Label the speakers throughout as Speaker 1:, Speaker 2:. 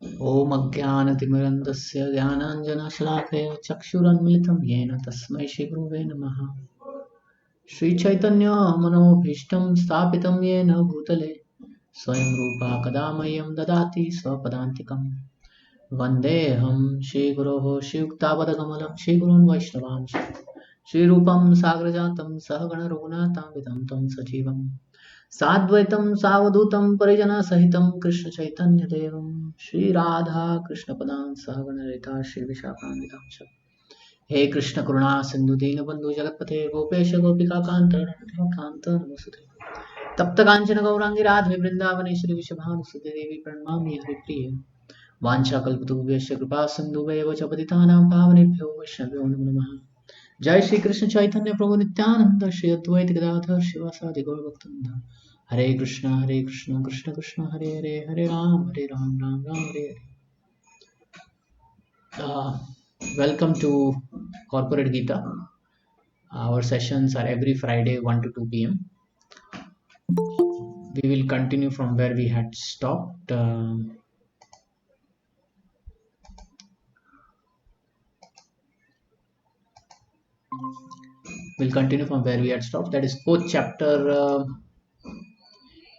Speaker 1: ॐ अज्ञानतिमिरन्धस्य ज्ञानाञ्जनशलाकया चक्षुरुन्मिलितं येन तस्मै श्रीगुरुवे नमः। श्रीचैतन्यमनोभीष्टं स्थापितं येन भूतले स्वयं रूपा कदा मह्यं ददाति स्वपदान्तिकं। वन्देऽहं श्रीगुरोः श्रीयुक्तापदकमलं श्रीगुरून् वैष्णवांश श्रीरूपं साग्रजातं सहगणरघुनाथान्वितं तं सजीवं साद्वैतं सावधूतं परिजनसहितं कृष्णचैतन्यदेवं श्रीराधा कृष्णपदां सहगणललिता श्रीविशाखान्वितांश। हे कृष्ण करुणा सिंधु दीनबंधु जगतपते गोपेश गोपिका कांत नमोस्तुते। तप्त कांचन गौरांगी राधे वृंदावनेश्वरी विषभानुसुते देवी प्रणमामि हरिप्रिये। वाञ्छाकल्पतरुभ्यश्च कृपा सिन्धुभ्येव च पतितानां पावनेभ्यो वैष्णवेभ्यो नमो नमः। जय श्री कृष्ण चैतन्य प्रभु नित्यानंद श्री अद्वैत गदाधर शिवासादि गौर भक्तवृंद। हरे Krishna Krishna Krishna Hare Hare Hare Ram Ram Ram Hare Hare. Welcome to Corporate Gita. Our sessions are every Friday 1 to 2 p.m. We will continue from where we had stopped. We'll continue from where we had stopped. That is fourth chapter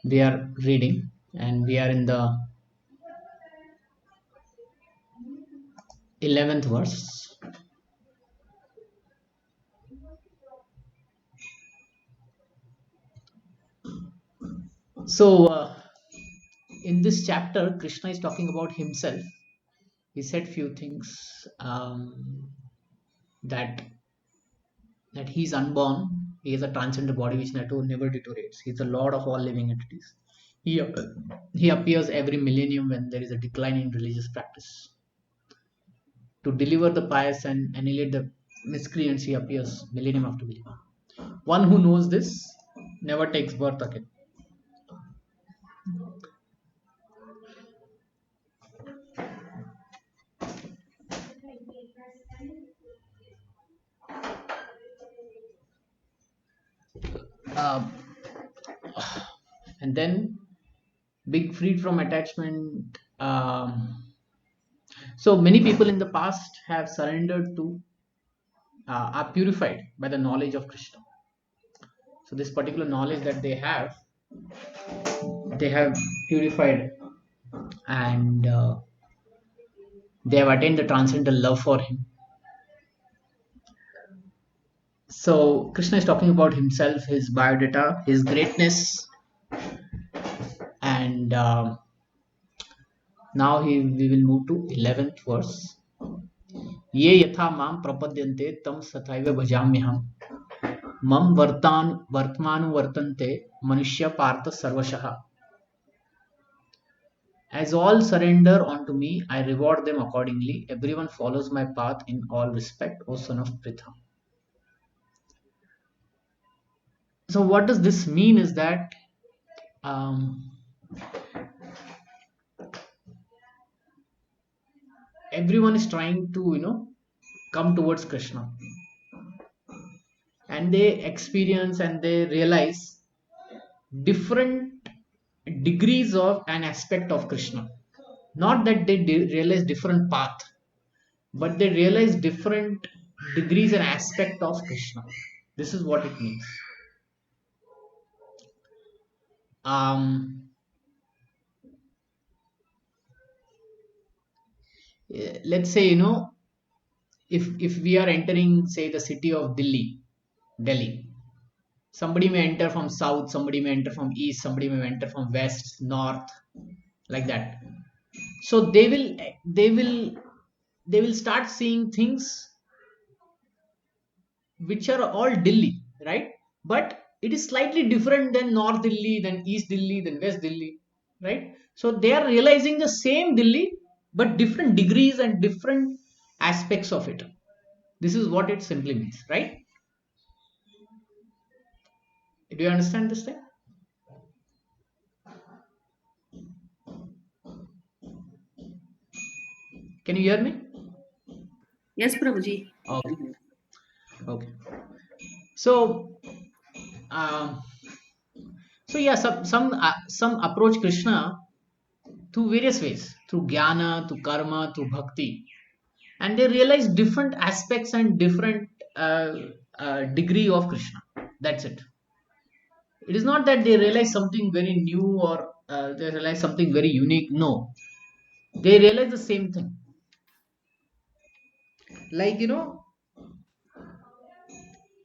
Speaker 1: we are reading, and we are in the 11th verse. So, in this chapter, Krishna is talking about himself. He said few things, that he's unborn. He is a transcendental body which never deteriorates. He's the Lord of all living entities. He, he appears every millennium when there is a decline in religious practice. To deliver the pious and annihilate the miscreants, he appears millennium after millennium. One who knows this never takes birth again. And then being freed from attachment. So many people in the past have surrendered to, are purified by the knowledge of Krishna. So this particular knowledge that they have purified, and they have attained the transcendental love for him. So Krishna is talking about himself, his biodata, his greatness, and now we will move to 11th verse. ये यथा माम प्रपद्यन्ते तम तथैव भजाम्यहम् मम वर्तमानुवर्तन्ते मनुष्य पार्थ सर्वशः. As all surrender unto me, I reward them accordingly. Everyone follows my path in all respect, O son of Pritha. So what does this mean is that everyone is trying to come towards Krishna, and they experience and they realize different degrees of an aspect of Krishna. Not that they realize different path, but they realize different degrees and aspect of Krishna. This is what it means. Let's say, if we are entering, say, the city of Delhi, somebody may enter from south, somebody may enter from east, somebody may enter from west, north, like that. So they will start seeing things which are all Delhi, right? But it is slightly different than North Delhi, than East Delhi, than West Delhi, right? So they are realizing the same Delhi, but different degrees and different aspects of it. This is what it simply means, right? Do you understand this thing? Can you hear me?
Speaker 2: Yes, Prabhuji.
Speaker 1: Okay. Okay. So, so yeah, some approach Krishna through various ways, through jnana, through karma, through bhakti, and they realize different aspects and different uh, degree of Krishna. That's it. It is not that they realize something very new or they realize something very unique. No, they realize the same thing. Like,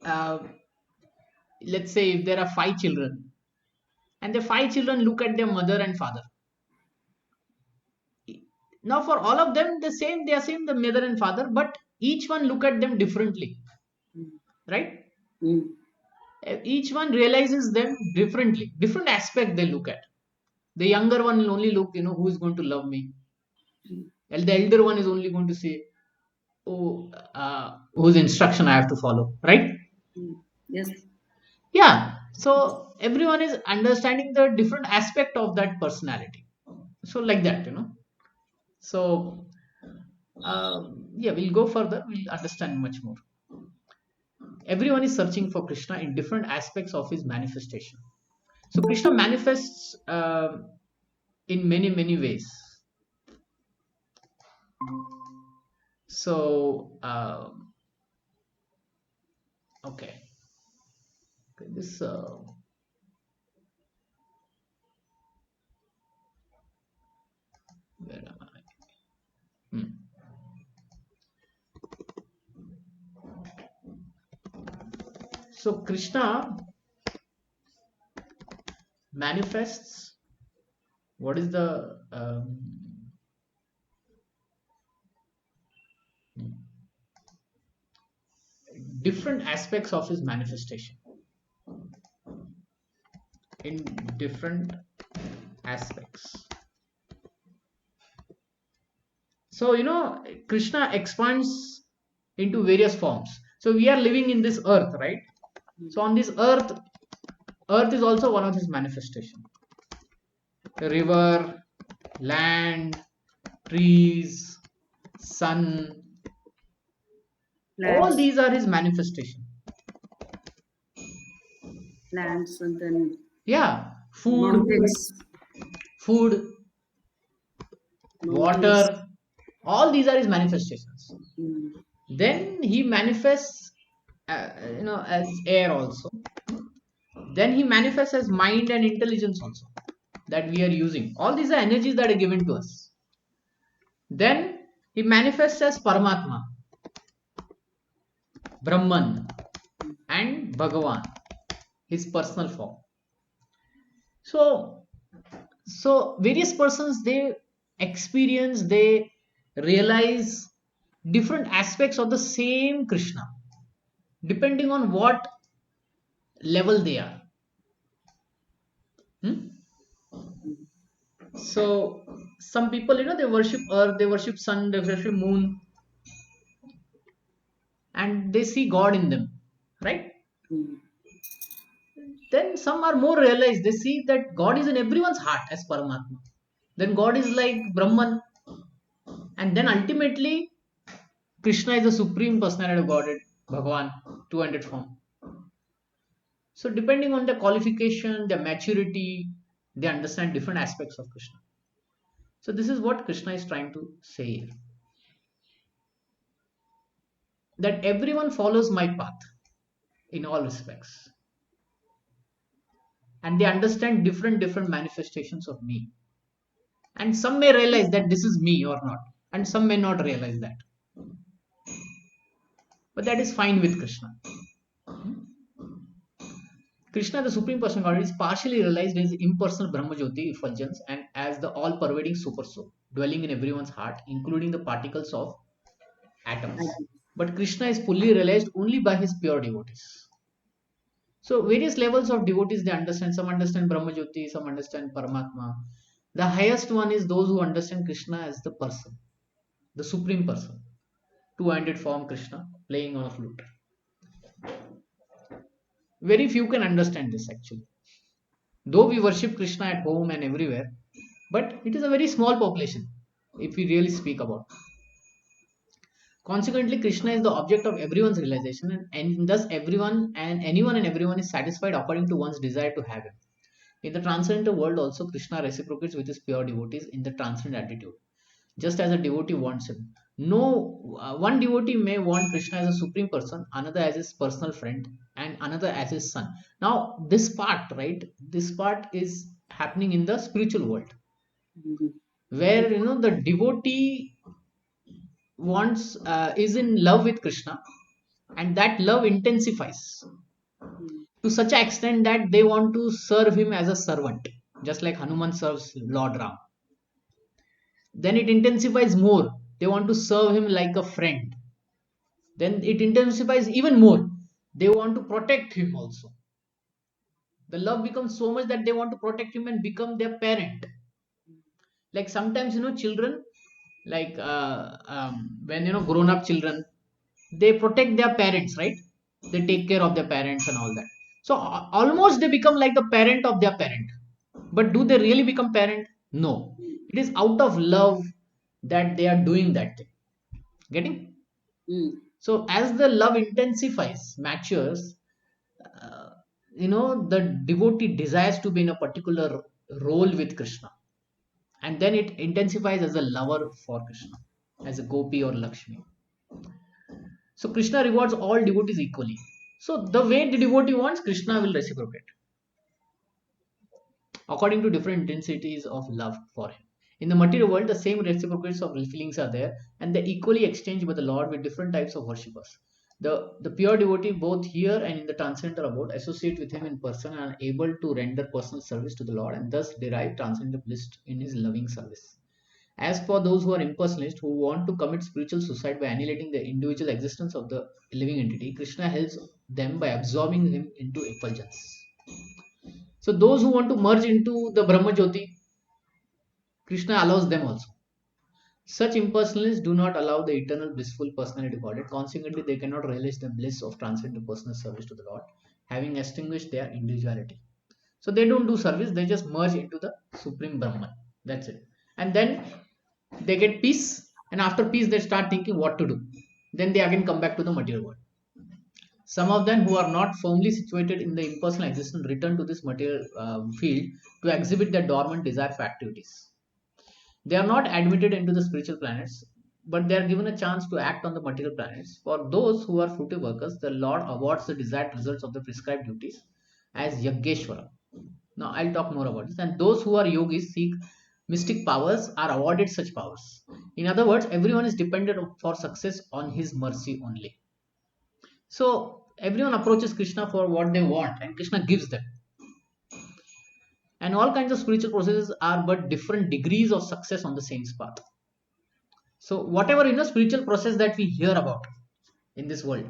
Speaker 1: uh, let's say if there are five children, and the five children look at their mother and father. Now, for all of them, they are same, the mother and father, but each one look at them differently,
Speaker 2: Mm.
Speaker 1: right?
Speaker 2: Mm.
Speaker 1: Each one realizes them differently, different aspect they look at. The younger one will only look, who is going to love me.
Speaker 2: Mm.
Speaker 1: And the elder one is only going to say, oh, whose instruction I have to follow, right?
Speaker 2: Mm. Yes.
Speaker 1: Yeah. So everyone is understanding the different aspect of that personality. So like that, So yeah, we'll go further. We'll understand much more. Everyone is searching for Krishna in different aspects of his manifestation. So Krishna manifests in many many ways. So okay, okay, this where am I? Hmm. So Krishna manifests. What is the different aspects of his manifestation in different aspects? So Krishna expands into various forms. So we are living in this earth, right?
Speaker 2: Mm.
Speaker 1: So on this earth is also one of his manifestation. The river, land, trees, sun, all
Speaker 2: Plants,
Speaker 1: these are his manifestation.
Speaker 2: plants, and then
Speaker 1: Yeah,
Speaker 2: mountains,
Speaker 1: food,
Speaker 2: mountains.
Speaker 1: water, all these are his manifestations.
Speaker 2: Mm.
Speaker 1: Then he manifests, as air also. Then he manifests as mind and intelligence also that we are using. All these are energies that are given to us. Then he manifests as Paramatma, Brahman, and Bhagavan, his personal form. So, so various persons they experience, they realize different aspects of the same Krishna, depending on what level they are. Hmm?
Speaker 2: Mm.
Speaker 1: So some people, they worship earth, they worship sun, they worship moon, and they see God in them, right?
Speaker 2: Mm.
Speaker 1: Then some are more realized. They see that God is in everyone's heart as Paramatma. Then God is like Brahman, and then ultimately Krishna is the supreme personality of Godhead, Bhagavan, 200 form. So depending on the qualification, their maturity, they understand different aspects of Krishna. So this is what Krishna is trying to say here. That everyone follows my path in all respects. And they understand different manifestations of me. And some may realize that this is me or not. And some may not realize that. But that is fine with Krishna. Krishna, the Supreme Person God, is partially realized as impersonal Brahmajyoti effulgence and as the all-pervading super soul, dwelling in everyone's heart, including the particles of atoms.
Speaker 2: I-
Speaker 1: But Krishna is fully realized only by his pure devotees. So various levels of devotees they understand. Some understand Brahmajyoti, some understand Paramatma. The highest one is those who understand Krishna as the person, the Supreme Person, two-handed form Krishna playing on a flute. Very few can understand this actually. Though we worship Krishna at home and everywhere, but it is a very small population if we really speak about. Consequently, Krishna is the object of everyone's realization, and thus everyone and anyone and everyone is satisfied according to one's desire to have him. In the transcendental world also, Krishna reciprocates with his pure devotees in the transcendent attitude, just as a devotee wants him. No, one devotee may want Krishna as a supreme person, another as his personal friend, and another as his son. Now, this part, right? This part is happening in the spiritual world,
Speaker 2: Mhm.
Speaker 1: where the devotee wants is in love with Krishna, and that love intensifies
Speaker 2: Mhm.
Speaker 1: to such an extent that they want to serve him as a servant, just like Hanuman serves Lord Ram. Then it intensifies more. They want to serve him like a friend. Then it intensifies even more. They want to protect him also. The love becomes so much that they want to protect him and become their parent. Like sometimes, children, like when grown up children, they protect their parents, right? They take care of their parents and all that. So almost they become like the parent of their parent. But do they really become parent? No. It is out of love that they are doing that thing. Getting?
Speaker 2: Mhm.
Speaker 1: So as the love intensifies, matures, uh, the devotee desires to be in a particular role with Krishna, and then it intensifies as a lover for Krishna, as a gopi or Lakshmi. So Krishna rewards all devotees equally. So the way the devotee wants, Krishna will reciprocate according to different intensities of love for him. In the material world, the same reciprocates of feelings are there, and they equally exchange by the Lord with different types of worshippers. The pure devotee, both here and in the transcendental abode, associate with him in person and are able to render personal service to the Lord and thus derive transcendental bliss in his loving service. As for those who are impersonalists who want to commit spiritual suicide by annihilating the individual existence of the living entity, Krishna helps them by absorbing him into effulgence. So those who want to merge into the Brahma Jyoti, Krishna allows them also. Such impersonalists do not allow the eternal blissful personality Godhead. Consequently, they cannot relish the bliss of transcendental personal service to the Lord, having extinguished their individuality. So they don't do service, they just merge into the Supreme Brahman. That's it. And then they get peace, and after peace, they start thinking what to do. Then they again come back to the material world. Some of them who are not firmly situated in the impersonal existence return to this material field to exhibit their dormant desire for activities. They are not admitted into the spiritual planets, but they are given a chance to act on the material planets. For those who are fruitive workers, the Lord awards the desired results of the prescribed duties as Yageshwara. Now I'll talk more about this. And those who are yogis seek mystic powers are awarded such powers. In other words, everyone is dependent for success on his mercy only. So everyone approaches Krishna for what they want, and Krishna gives them. And all kinds of spiritual processes are but different degrees of success on the same path. So whatever spiritual process that we hear about in this world,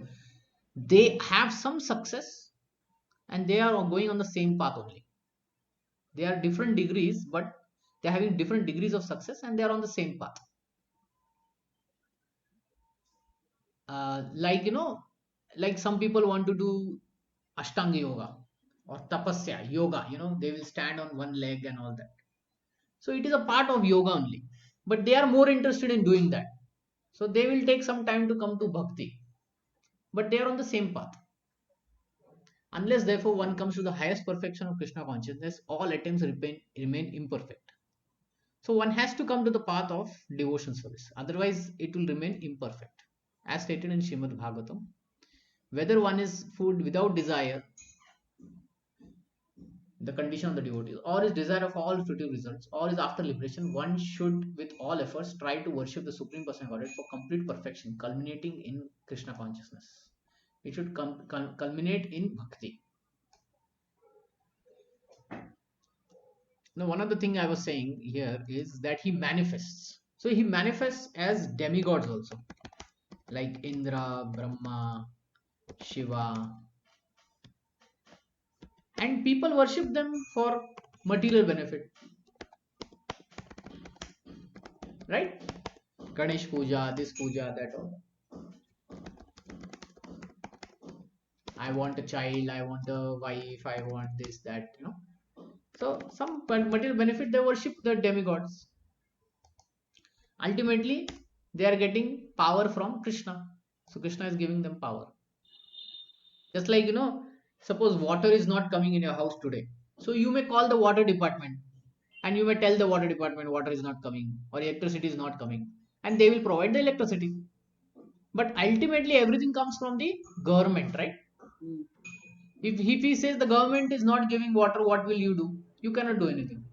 Speaker 1: they have some success and they are going on the same path only. They are different degrees, but they are having different degrees of success and they are on the same path. Like like some people want to do Ashtanga yoga or tapasya yoga. They will stand on one leg and all that. So it is a part of yoga only, but they are more interested in doing that. So they will take some time to come to bhakti, but they are on the same path. Unless, therefore, one comes to the highest perfection of Krishna consciousness, all attempts remain imperfect. So one has to come to the path of devotion service. Otherwise, it will remain imperfect. As stated in Srimad Bhagavatam, whether one is food without desire, the condition of the devotee, or is desire of all fruitive results, or is after liberation, one should, with all efforts, try to worship the Supreme Person of Godhead for complete perfection, culminating in Krishna consciousness. It should culminate in bhakti. Now, one of the thing I was saying here is that he manifests. So he manifests as demigods also, like Indra, Brahma, Shiva, and people worship them for material benefit, right? Ganesh puja, this puja, that all. I want a child, I want a wife, I want this, that. So some material benefit, they worship the demigods. Ultimately, they are getting power from Krishna. So Krishna is giving them power. Just like, suppose water is not coming in your house today. So you may call the water department and you may tell the water department water is not coming or electricity is not coming, and they will provide the electricity. But ultimately everything comes from the government, right?
Speaker 2: mm,
Speaker 1: If he says the government is not giving water, what will you do? You cannot do anything,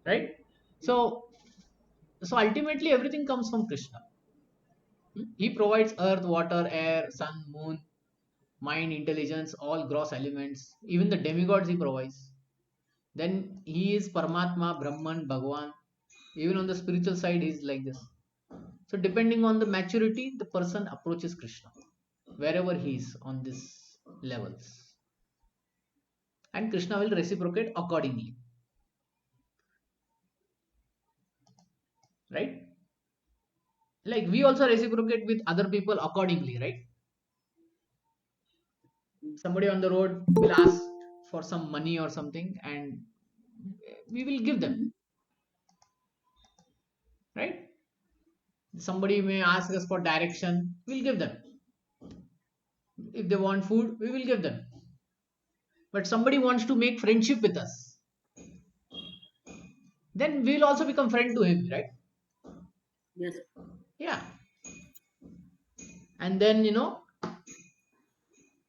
Speaker 1: right? So ultimately everything comes from Krishna. He provides earth, water, air, sun, moon, mind, intelligence, all gross elements, even the demigods he provides. Then he is Paramatma, Brahman, Bhagwan. Even on the spiritual side, he is like this. So depending on the maturity, the person approaches Krishna wherever he is on these levels, and Krishna will reciprocate accordingly, right? Like we also reciprocate with other people accordingly, right?
Speaker 2: mm,
Speaker 1: Somebody on the road will ask for some money or something, and we will give them, right? Somebody may ask us for direction, we'll give them. If they want food, we will give them. But somebody wants to make friendship with us, then we will also become friend to him, right?
Speaker 2: yes,
Speaker 1: Yeah. And then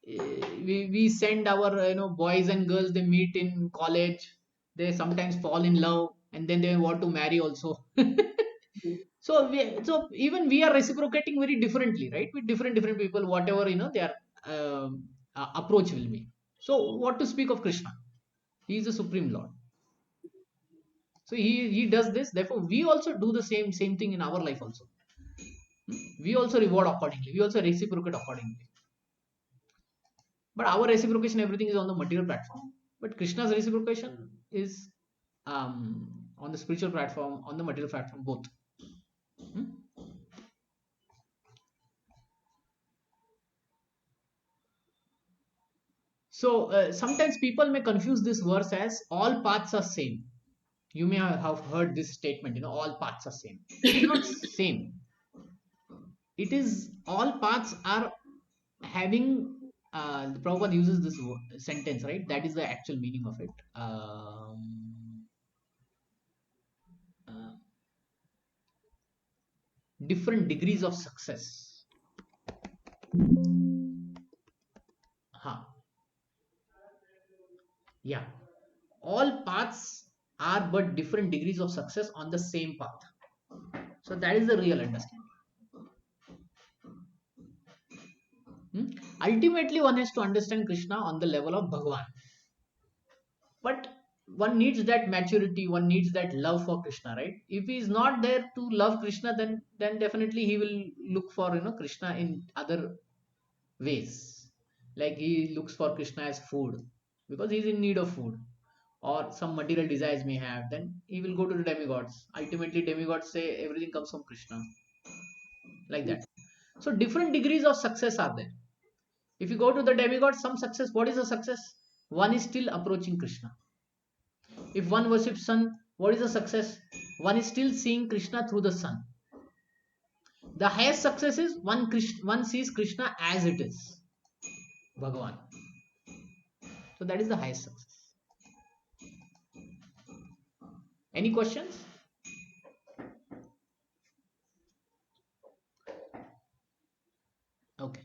Speaker 1: we send our boys and girls, they meet in college, they sometimes fall in love, and then they want to marry also.
Speaker 2: mm,
Speaker 1: So even we are reciprocating very differently, right, with different people, whatever their approach will be. So what to speak of Krishna? He is the supreme lord. So he does this, therefore we also do the same thing in our life also. We also reward accordingly, we also reciprocate accordingly. But our reciprocation, everything is on the material platform, but Krishna's reciprocation is on the spiritual platform, on the material platform, both. Hmm? So sometimes people may confuse this verse as all paths are same. You may have heard this statement, all paths are same. It is not same. It is all paths are having. The Prabhupada uses this sentence, right? That is the actual meaning of it. Uh, Different degrees of success. Huh. Yeah. All paths are but different degrees of success on the same path. So that is the real understanding. Hmm? Ultimately, one has to understand Krishna on the level of Bhagwan. But one needs that maturity, one needs that love for Krishna, right? If he is not there to love Krishna, then definitely he will look for Krishna in other ways. Like he looks for Krishna as food because he is in need of food, or some material desires may have, then he will go to the demigods. Ultimately, demigods say everything comes from Krishna, like
Speaker 2: mm,
Speaker 1: that. So different degrees of success are there. If you go to the demigods, some success, what is the success? One is still approaching Krishna. If one worships sun, what is the success? One is still seeing Krishna through the sun. The highest success is one sees Krishna as it is, Bhagavan. So that is the highest success. Any questions? Okay.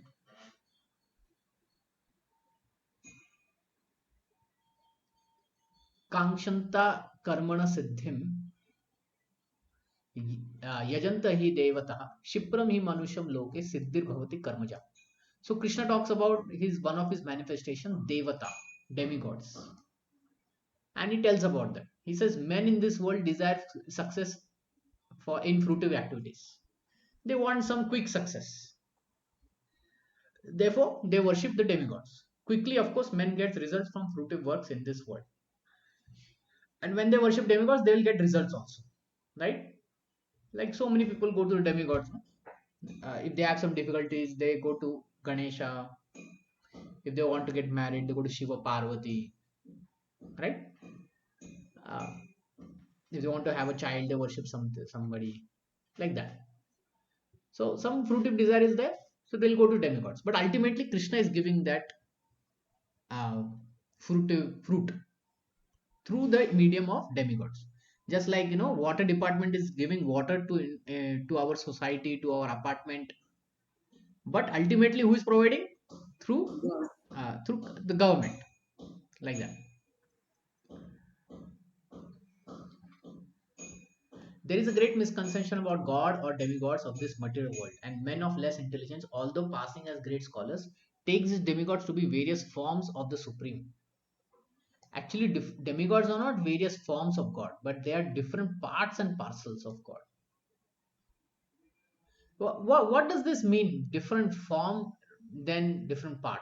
Speaker 1: कांक्षन्ता कर्मण सिद्धिम यजंत ही देवता क्षिप्रम ही मनुष्यम लोके सिद्धिर्भवति कर्मजा. So Krishna talks about his one of his manifestation, devata, demigods, and he tells about them. He says men in this world desire success for in fruitive activities. They want some quick success, therefore they worship the demigods. Quickly, of course, men get results from fruitive works in this world, and when they worship demigods they will get results also, right? Like so many people go to the demigods, no? If they have some difficulties, they go to Ganesha. If they want to get married, they go to Shiva, Parvati, right? uh, if they want to have a child, they worship somebody, like that. So some fruitive desire is there, so they'll go to demigods, but ultimately Krishna is giving that uh, fruit. through the medium of demigods. Just like water department is giving water to our society, to our apartment, but ultimately who is providing? Through
Speaker 2: God.
Speaker 1: through the government, like that. There is a great misconception about God or demigods of this material world, and men of less intelligence, although passing as great scholars, take these demigods to be various forms of the supreme. Actually, demigods are not various forms of God, but they are different parts and parcels of God. What does this mean? Different form, then different part.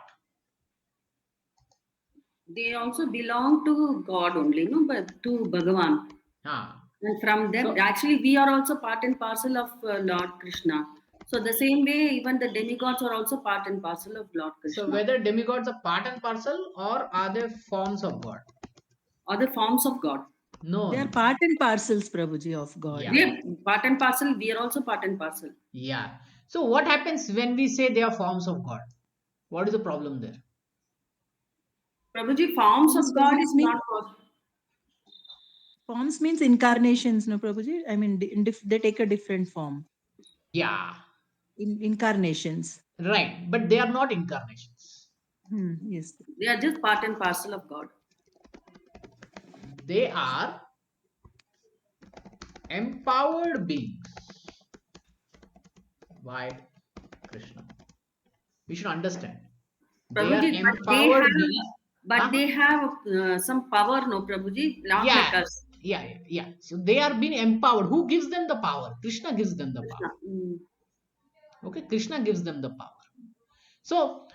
Speaker 2: They also belong to God only, no, but to Bhagavan.
Speaker 1: Ah,
Speaker 2: And from them,
Speaker 1: so
Speaker 2: actually, we are also part and parcel of Lord Krishna. So the same way, even the demigods are also part and parcel of Lord
Speaker 1: so
Speaker 2: Krishna,
Speaker 1: whether demigods are part and parcel or are they forms of God?
Speaker 2: or the forms of God.
Speaker 1: No,
Speaker 3: They are
Speaker 1: no.
Speaker 3: part and parcels, Prabhuji, of God.
Speaker 1: Yeah,
Speaker 2: We are part and parcel. We are also part and parcel.
Speaker 1: yeah. So what happens when we say they are forms of God? What is the problem there?
Speaker 2: Prabhuji, forms
Speaker 3: Forms,
Speaker 2: of God
Speaker 3: forms
Speaker 2: is
Speaker 3: mean
Speaker 2: not possible.
Speaker 3: forms means incarnations, no, Prabhuji. I mean, they take a different form.
Speaker 1: Yeah,
Speaker 3: Incarnations.
Speaker 1: right. But they are not incarnations.
Speaker 3: Yes.
Speaker 2: They are just part and parcel of God.
Speaker 1: They are empowered beings by Krishna. We should understand. They are
Speaker 2: Prabhuji,
Speaker 1: empowered beings.
Speaker 2: but
Speaker 1: Huh?
Speaker 2: they have some power, no, Prabhuji, not like
Speaker 1: Yeah,
Speaker 2: us.
Speaker 1: yeah, yeah. So they are being empowered. Who gives them the power? Krishna gives them the
Speaker 2: Krishna.
Speaker 1: power. Okay, Krishna gives them the power. So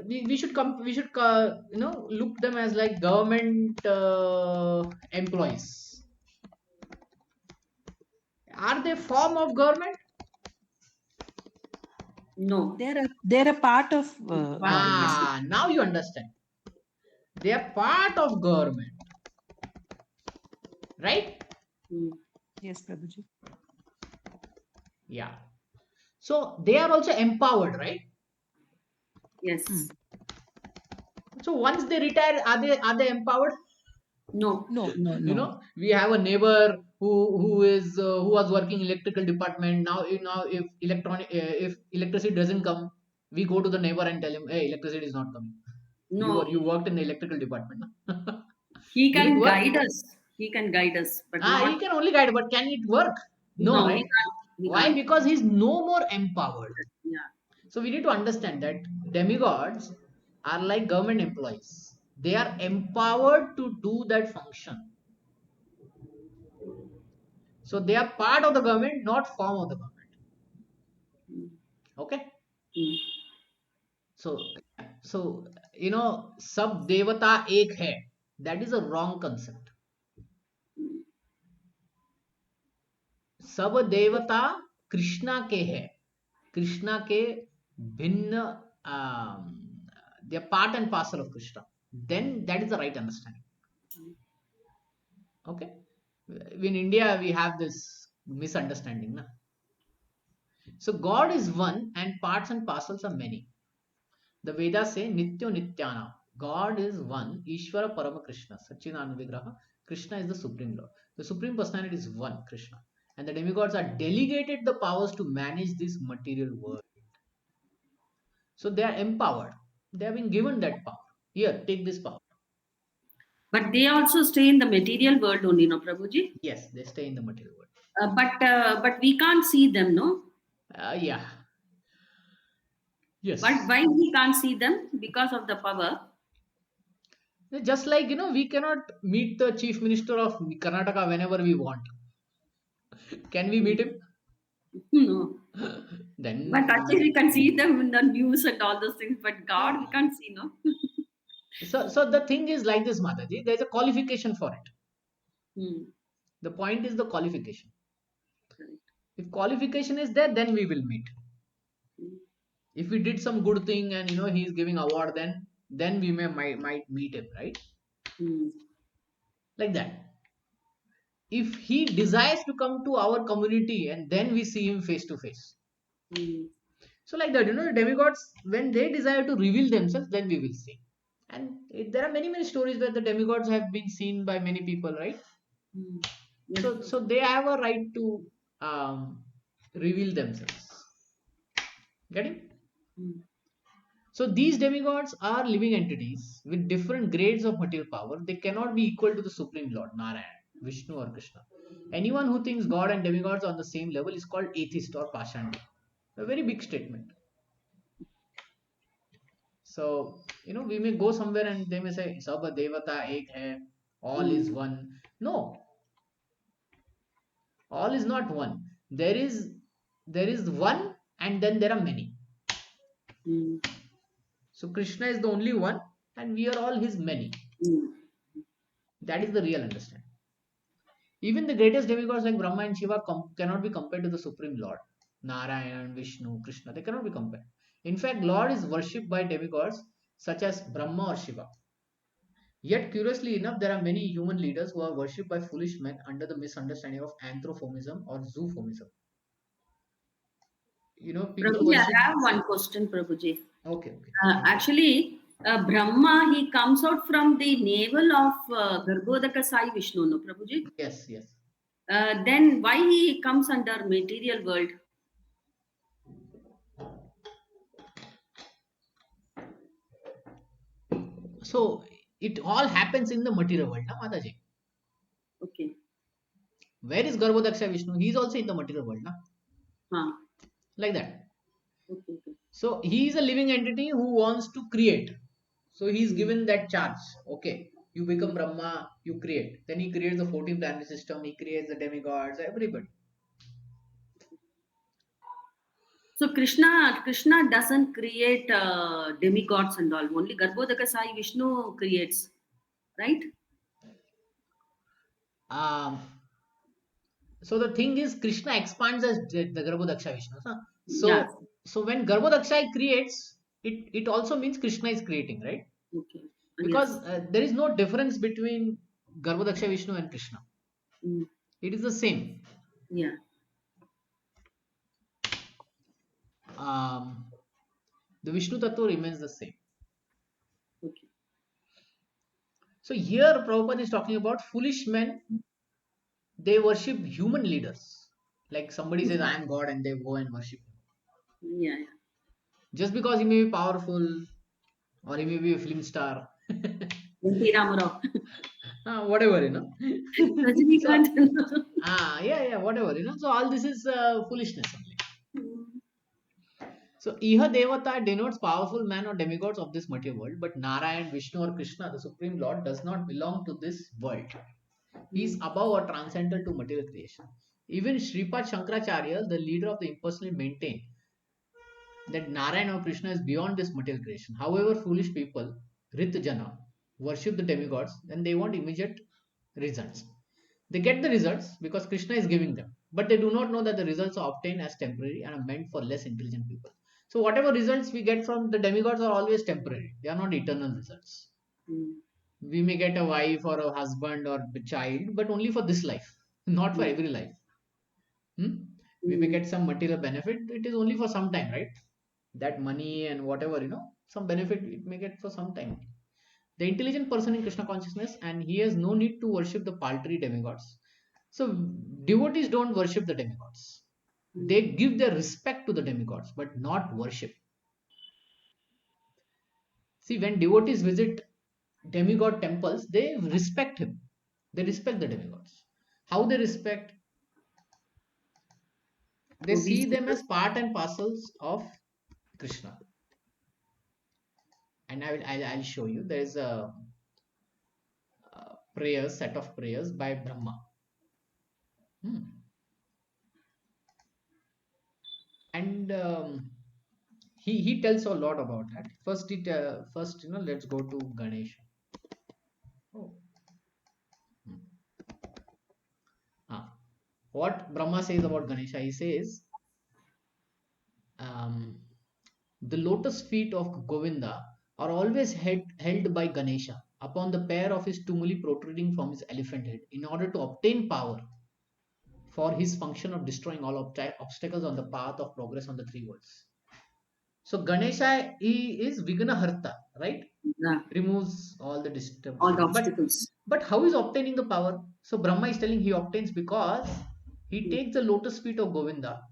Speaker 1: we should come. We should look them as like government employees. Are they form of government?
Speaker 2: No,
Speaker 3: They're a part of
Speaker 2: part and
Speaker 3: government.
Speaker 2: parcel.
Speaker 1: Now you understand. They are part of government, right?
Speaker 2: Mm.
Speaker 3: Yes, Prabhuji.
Speaker 1: Yeah. So they are also empowered, right?
Speaker 3: Hmm.
Speaker 2: Yes.
Speaker 1: So once they retire, are they empowered?
Speaker 2: No.
Speaker 3: No, no, no.
Speaker 1: We have a neighbor who was working electrical department. Now if if electricity doesn't come, we go to the neighbor and tell him, hey, electricity is not coming.
Speaker 2: No.
Speaker 1: You worked in the electrical department, no?
Speaker 2: He
Speaker 1: Will it
Speaker 2: can
Speaker 1: work?
Speaker 2: guide us. He can guide us, but
Speaker 1: He
Speaker 2: not.
Speaker 1: can only guide, but can it work? No,
Speaker 2: No, he
Speaker 1: right?
Speaker 2: can't. He
Speaker 1: Why?
Speaker 2: can't.
Speaker 1: Because he's no more empowered.
Speaker 2: Yeah.
Speaker 1: So we need to understand that demigods are like government employees. They are empowered to do that function. So they are part of the government, not form of the government.
Speaker 2: Mm.
Speaker 1: Okay.
Speaker 2: Mm.
Speaker 1: So sab devata ek hai. That is a wrong concept. सब देवता कृष्णा के है, कृष्णा के भिन्न, they are part and parcel of Krishna. Then that is the right understanding. Okay. In India we have this misunderstanding, na? So God is one and parts and parcels are many. The Vedas say Nityo Nityana. God is one, Ishvara Parama Krishna, Satchidananda Vigraha. Krishna is the Supreme Lord. The Supreme Personality is one, Krishna. And the demigods are delegated the powers to manage this material world. So they are empowered. They have been given that power. Here, take this power.
Speaker 2: But they also stay in the material world only, no, Prabhuji.
Speaker 1: Yes, they stay in the material world.
Speaker 2: But we can't see them, no.
Speaker 1: Yeah.
Speaker 2: But
Speaker 1: Yes.
Speaker 2: why we can't see them? Because of the power.
Speaker 1: Just like, we cannot meet the Chief Minister of Karnataka whenever we want. Can we meet him?
Speaker 2: No. But actually,
Speaker 1: Then
Speaker 2: we can see them in the news and all those things. But God, we
Speaker 1: uh,
Speaker 2: can't see, no.
Speaker 1: so the thing is like this, Mataji. There's a qualification for it.
Speaker 2: Hmm.
Speaker 1: The point is the qualification.
Speaker 2: Correct.
Speaker 1: If qualification is there, then we will meet.
Speaker 2: Hmm.
Speaker 1: If we did some good thing and he's giving award, then we might meet him, right?
Speaker 2: Hmm.
Speaker 1: Like that. If he desires to come to our community and then we see him face to face.
Speaker 2: Hmm.
Speaker 1: So like that, the demigods, when they desire to reveal themselves, then we will see. And there are many stories where the demigods have been seen by many people, right?
Speaker 2: Mm. Yes,
Speaker 1: So they have a right to um, reveal themselves. Getting?
Speaker 2: mm.
Speaker 1: So these demigods are living entities with different grades of material power. They cannot be equal to the Supreme Lord, Narayan, Vishnu or Krishna. Anyone who thinks God and demigods are on the same level is called atheist or Pashandi. A very big statement. So, we may go somewhere and they may say, Sab Devata Ek Hai, all is
Speaker 2: Mm.
Speaker 1: one. No, all is not one. There is one and then there are many.
Speaker 2: Mm.
Speaker 1: So Krishna is the only one and we are all his many.
Speaker 2: Mm.
Speaker 1: That is the real understanding. Even the greatest demigods like Brahma and Shiva cannot be compared to the Supreme Lord. Narayan, Vishnu, Krishna, they cannot be compared. In fact, Lord is worshipped by demigods such as Brahma or Shiva. Yet, curiously enough, there are many human leaders who are worshipped by foolish men under the misunderstanding of anthropomorphism or zoophomism. People
Speaker 2: Prabhuji, I
Speaker 1: worship.
Speaker 2: have one question, Prabhuji.
Speaker 1: Okay, okay.
Speaker 2: Actually, Brahma, he comes out from the navel of Garbhodaka Sai Vishnu, no, Prabhuji?
Speaker 1: Yes, yes.
Speaker 2: Then why he comes under material world?
Speaker 1: So, it all happens in the material world, na Mataji?
Speaker 2: Okay.
Speaker 1: Where is Garbhodaksha Vishnu? He is also in the material world, na?
Speaker 2: Huh.
Speaker 1: Like that.
Speaker 2: Okay, okay.
Speaker 1: So he is a living entity who wants to create. So he is
Speaker 2: Mm.
Speaker 1: given that charge. Okay, you become
Speaker 2: Mm.
Speaker 1: Brahma, you create. Then he creates the 14 planetary system, he creates the demigods, everybody.
Speaker 2: So Krishna doesn't create demigods and all. Only Garbhodaka Sai Vishnu creates, right?
Speaker 1: Um, so the thing is, Krishna expands as the Garbhodaksha Vishnu. Huh?
Speaker 2: Yeah.
Speaker 1: So when Garbhodaksha creates, it also means Krishna is creating, right?
Speaker 2: Okay.
Speaker 1: Because
Speaker 2: Yes.
Speaker 1: there is no difference between Garbhodaksha Vishnu and Krishna.
Speaker 2: Mm.
Speaker 1: It is the same.
Speaker 2: Yeah.
Speaker 1: Um, the Vishnu Tattva remains the same.
Speaker 2: Okay.
Speaker 1: So here Prabhupada is talking about foolish men, they worship human leaders. Like somebody says, I am God, and they go and worship him.
Speaker 2: Yeah. Yeah.
Speaker 1: Just because he may be powerful or he may be a film star.
Speaker 2: N.T. Ramarao.
Speaker 1: Whatever, So,
Speaker 2: Rajinikanth.
Speaker 1: yeah, whatever, So all this is foolishness only. So Iha Devata denotes powerful man or demigods of this material world, but Narayan, Vishnu or Krishna, the Supreme Lord, does not belong to this world. He is above or transcendental to material creation. Even Sripad Shankaracharya, the leader of the impersonally, maintained that Narayana or Krishna is beyond this material creation. However, foolish people, Rit Jana, worship the demigods and they want immediate results. They get the results because Krishna is giving them, but they do not know that the results are obtained as temporary and are meant for less intelligent people. So, whatever results we get from the demigods are always temporary, they are not eternal results.
Speaker 2: Mm.
Speaker 1: We may get a wife or a husband or a child, but only for this life, not for
Speaker 2: Mm.
Speaker 1: every life. Hmm? We may
Speaker 2: Mm.
Speaker 1: get some material benefit, it is only for some time, right? That money and whatever, some benefit it may get for some time. The intelligent person in Krishna consciousness, and he has no need to worship the paltry demigods. So, devotees don't worship the demigods.
Speaker 2: Mm.
Speaker 1: They give their respect to the demigods, but not worship. See, when devotees visit demigod temples, they respect him. They respect the demigods. How they respect? They see them as
Speaker 2: Obedience.
Speaker 1: part and parcels of Krishna. And I'll show you. There is a set of prayers by Brahma. Hmm. And he tells a lot about that. First, let's go to Ganesha. Oh. Hmm. Ah. What Brahma says about Ganesha, he says, um, the lotus feet of Govinda are always held by Ganesha upon the pair of his tumuli protruding from his elephant head in order to obtain power for his function of destroying all obstacles on the path of progress on the three worlds. So Ganesha, he is Vignaharta, right?
Speaker 2: Yeah.
Speaker 1: removes all the
Speaker 2: All the
Speaker 1: disturbance.
Speaker 2: obstacles.
Speaker 1: But how is obtaining the power? So Brahma is telling he obtains because he
Speaker 2: Mm.
Speaker 1: takes the lotus feet of Govinda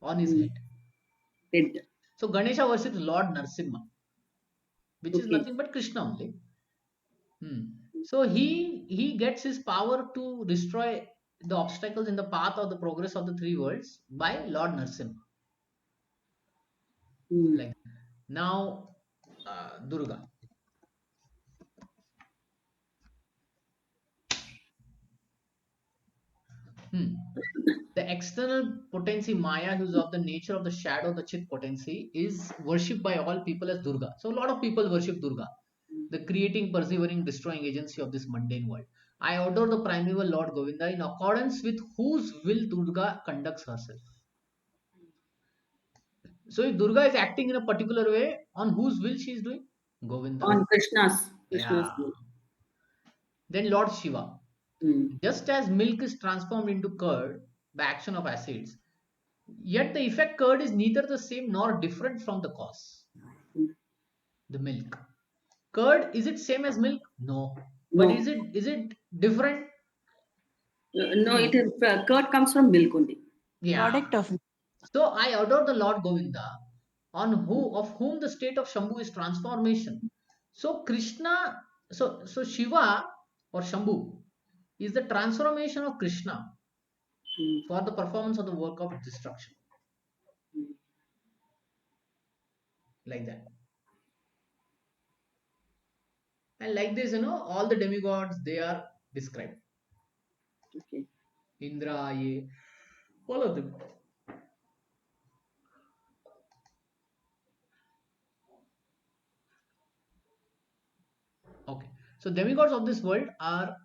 Speaker 1: on his
Speaker 2: Mm.
Speaker 1: head.
Speaker 2: Did.
Speaker 1: So Ganesha worships Lord Narsimha, which is
Speaker 2: Okay.
Speaker 1: nothing but Krishna only. So he gets his power to destroy the obstacles in the path of the progress of the three worlds by Lord Narsimha.
Speaker 2: Mm.
Speaker 1: Like now, Durga. Hmm. The external potency Maya, who's of the nature of the shadow, the Chit potency, is worshipped by all people as Durga. So a lot of people worship Durga, the creating, persevering, destroying agency of this mundane world. I adore the primeval Lord Govinda in accordance with whose will Durga conducts herself. So if Durga is acting in a particular way, on whose will she is doing? Govinda.
Speaker 2: On Krishna's
Speaker 1: Yeah.
Speaker 2: will.
Speaker 1: Then Lord Shiva.
Speaker 2: Mm.
Speaker 1: Just as milk is transformed into curd by action of acids, yet the effect curd is neither the same nor different from the cause.
Speaker 2: Mm.
Speaker 1: The milk. Curd, is it same as milk? No. But
Speaker 2: No.
Speaker 1: is it different?
Speaker 2: No, it
Speaker 1: No.
Speaker 2: is curd comes from milk only.
Speaker 1: Yeah.
Speaker 3: Product of
Speaker 1: So I adore the Lord Govinda, on who of whom the state of Shambhu is transformation. So Krishna, so Shiva or Shambhu is the transformation of Krishna
Speaker 2: Mm.
Speaker 1: for the performance of the work of destruction.
Speaker 2: Mm.
Speaker 1: Like that. And like this, all the demigods they are described.
Speaker 2: Okay.
Speaker 1: Indra, Ye, all of them. Okay. So demigods of this world are,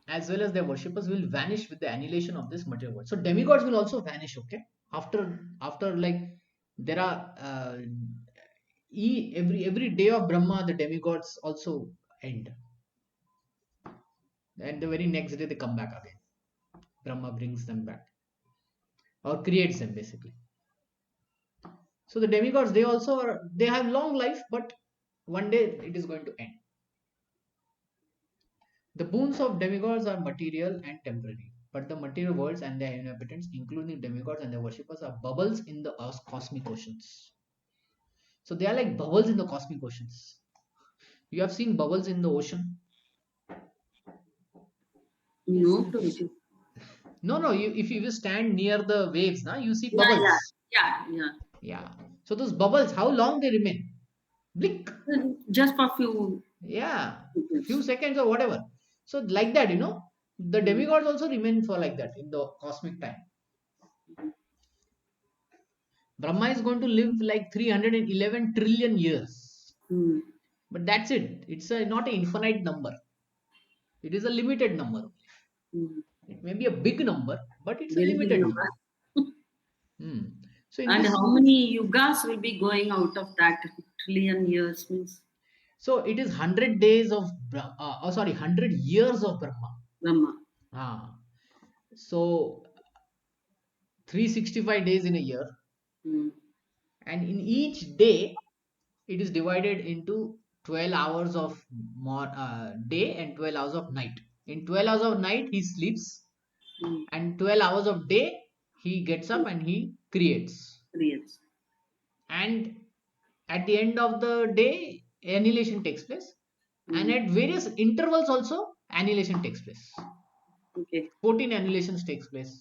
Speaker 1: as well as their worshippers, will vanish with the annihilation of this material world. So demigods will also vanish. Okay. After like there are every day of Brahma, the demigods also end, and the very next day they come back again. Brahma brings them back or creates them basically. So the demigods they have long life, but one day it is going to end. The boons of demigods are material and temporary, but the material worlds and their inhabitants, including demigods and their worshippers, are bubbles in the cosmic oceans. So they are like bubbles in the cosmic oceans. You have seen bubbles in the ocean?
Speaker 3: yes,
Speaker 2: No,
Speaker 3: sir.
Speaker 2: Prabhuji.
Speaker 1: No, no. If you stand near the waves, now you see
Speaker 2: Yeah, yeah,
Speaker 1: bubbles.
Speaker 2: yeah, yeah.
Speaker 1: Yeah. So those bubbles, how long they remain? Blink.
Speaker 2: Just for few
Speaker 1: Yeah. Few
Speaker 2: seconds.
Speaker 1: seconds or whatever. So like that, the
Speaker 2: Mm.
Speaker 1: demigods also remain for like that in the cosmic time. Brahma is going to live like 311 trillion years.
Speaker 2: Mm.
Speaker 1: But that's it. It's not an infinite number. It is a limited number.
Speaker 2: Mm.
Speaker 1: It may be a big number, but it's a
Speaker 2: Very big
Speaker 1: limited
Speaker 2: number.
Speaker 1: number. Hmm. So in
Speaker 2: And
Speaker 1: this,
Speaker 2: how many yugas will be going out of that trillion years means
Speaker 1: so it is 100 days of, sorry, 100 years of Brahma.
Speaker 2: Brahma.
Speaker 1: Ah. So 365 days in a year,
Speaker 2: Mm.
Speaker 1: and in each day it is divided into 12 hours of day and 12 hours of night. In 12 hours of night he sleeps,
Speaker 2: Mm.
Speaker 1: and 12 hours of day he gets up and he creates.
Speaker 2: Creates.
Speaker 1: And at the end of the day annihilation takes place, and
Speaker 2: Mm.
Speaker 1: at various intervals also annihilation takes place.
Speaker 2: Okay.
Speaker 1: 14 annihilations takes place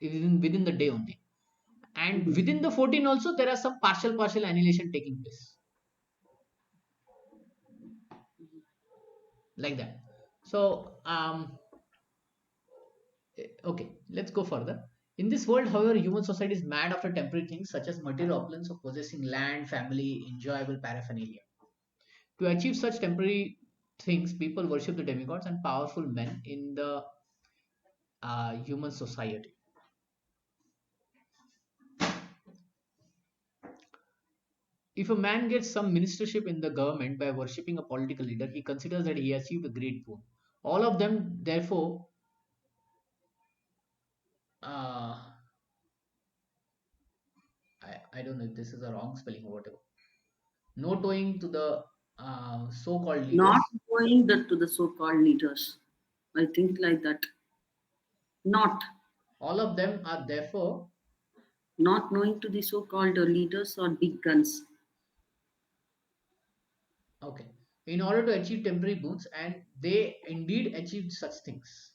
Speaker 1: within the day only, and
Speaker 2: Mhm.
Speaker 1: within the 14 also there are some partial annihilation taking place, like that. So okay, let's go further. In this world, however, human society is mad after temporary things such as material opulence of possessing land, family, enjoyable paraphernalia. To achieve such temporary things, people worship the demigods and powerful men in the human society. If a man gets some ministership in the government by worshipping a political leader, he considers that he achieved a great boon. All of them, therefore, uh, I don't know if this is a wrong spelling or whatever. Not owing to the so-called
Speaker 2: Not
Speaker 1: leaders.
Speaker 2: going to the so-called leaders. I think like that. Not
Speaker 1: All of them are therefore
Speaker 2: not knowing to the so-called leaders or big guns.
Speaker 1: okay. In order to achieve temporary boons, and they indeed achieved such things.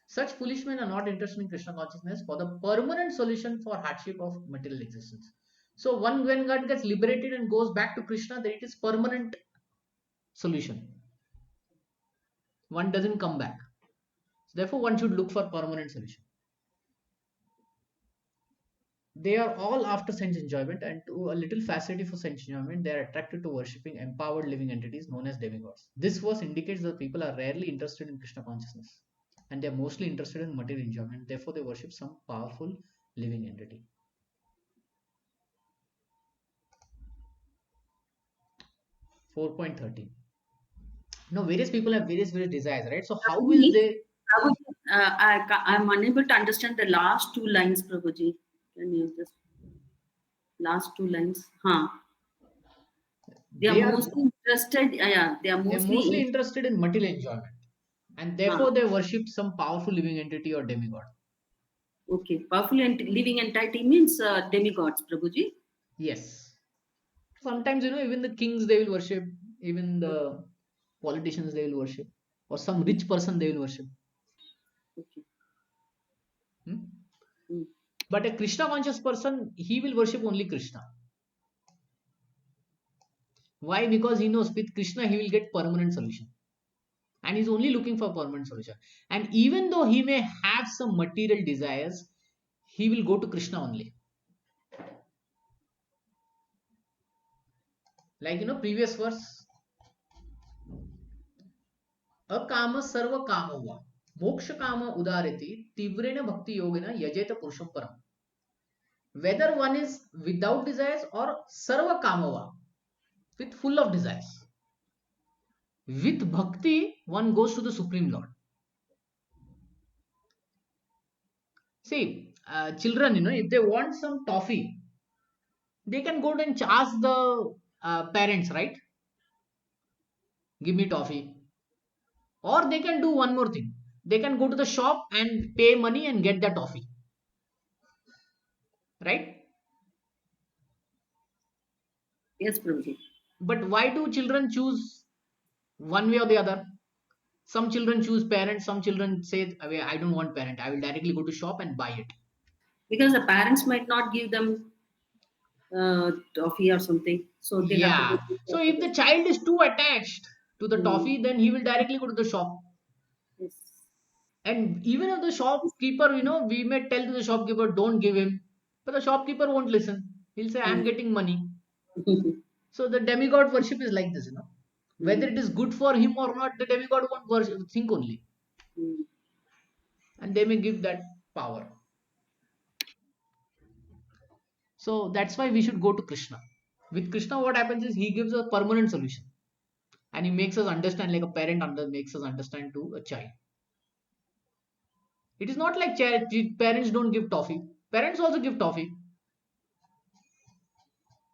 Speaker 1: Such foolish men are not interested in Krishna consciousness for the permanent solution for hardship of material existence. So one when God gets liberated and goes back to Krishna, then it is permanent solution. One doesn't come back. So therefore, one should look for permanent solution. They are all after sense enjoyment, and to a little facility for sense enjoyment, they are attracted to worshipping empowered living entities known as demigods. This verse indicates that people are rarely interested in Krishna consciousness, and they are mostly interested in material enjoyment. Therefore, they worship some powerful living entity. 4.13. Now, various people have various desires, right? So, how will
Speaker 2: Prabhuji,
Speaker 1: they?
Speaker 2: Prabhuji, I'm unable to understand the last two lines, Prabhuji. Can you just last two lines? Huh. They are
Speaker 1: They are
Speaker 2: mostly interested. Yeah, they are
Speaker 1: they're
Speaker 2: mostly
Speaker 1: mostly
Speaker 2: in.
Speaker 1: interested in material enjoyment, and therefore
Speaker 2: Huh.
Speaker 1: they worship some powerful living entity or demigod.
Speaker 2: Okay. Powerful and living entity means demigods, Prabhuji.
Speaker 1: Yes. Sometimes, even the kings they will worship, even the politicians they will worship, or some
Speaker 2: Mm,
Speaker 1: rich person they will worship.
Speaker 2: okay.
Speaker 1: Hmm?
Speaker 2: Mm,
Speaker 1: But a Krishna conscious person, he will worship only Krishna. Why? Because he knows with Krishna he will get permanent solution. And he's only looking for permanent solution. And even though he may have some material desires, he will go to Krishna only. Like previous verse, akama sarva kamova moksha kama udariti tivrena bhakti yogena yajeta purusham param. Whether one is without desires or sarva kamava, with full of desires. With bhakti, one goes to the Supreme Lord. See, children, if they want some toffee, they can go and ask the parents, right? Give me toffee. Or they can do one more thing. They can go to the shop and pay money and get the toffee, right?
Speaker 2: yes, Prabhuji.
Speaker 1: But why do children choose one way or the other? Some children choose parents, some children say, I don't want parent. I will directly go to shop and buy it.
Speaker 2: Because the parents might not give them toffee or something, so they have to go
Speaker 1: Yeah.
Speaker 2: to
Speaker 1: So if
Speaker 2: the.
Speaker 1: the child is too attached to the
Speaker 2: Mm,
Speaker 1: toffee, then he will directly go to the shop.
Speaker 2: yes.
Speaker 1: And even if the shopkeeper, we may tell to the shopkeeper, don't give him. But the shopkeeper won't listen. He'll say, I'm
Speaker 2: Mm.
Speaker 1: getting money. So the demigod worship is like this. Whether
Speaker 2: Mm,
Speaker 1: it is good for him or not, the demigod won't worship, think only.
Speaker 2: mm,
Speaker 1: And they may give that power. So that's why we should go to Krishna. With Krishna, what happens is he gives a permanent solution. And he makes us understand like a parent makes us understand to a child. It is not like parents don't give toffee. Parents also give toffee.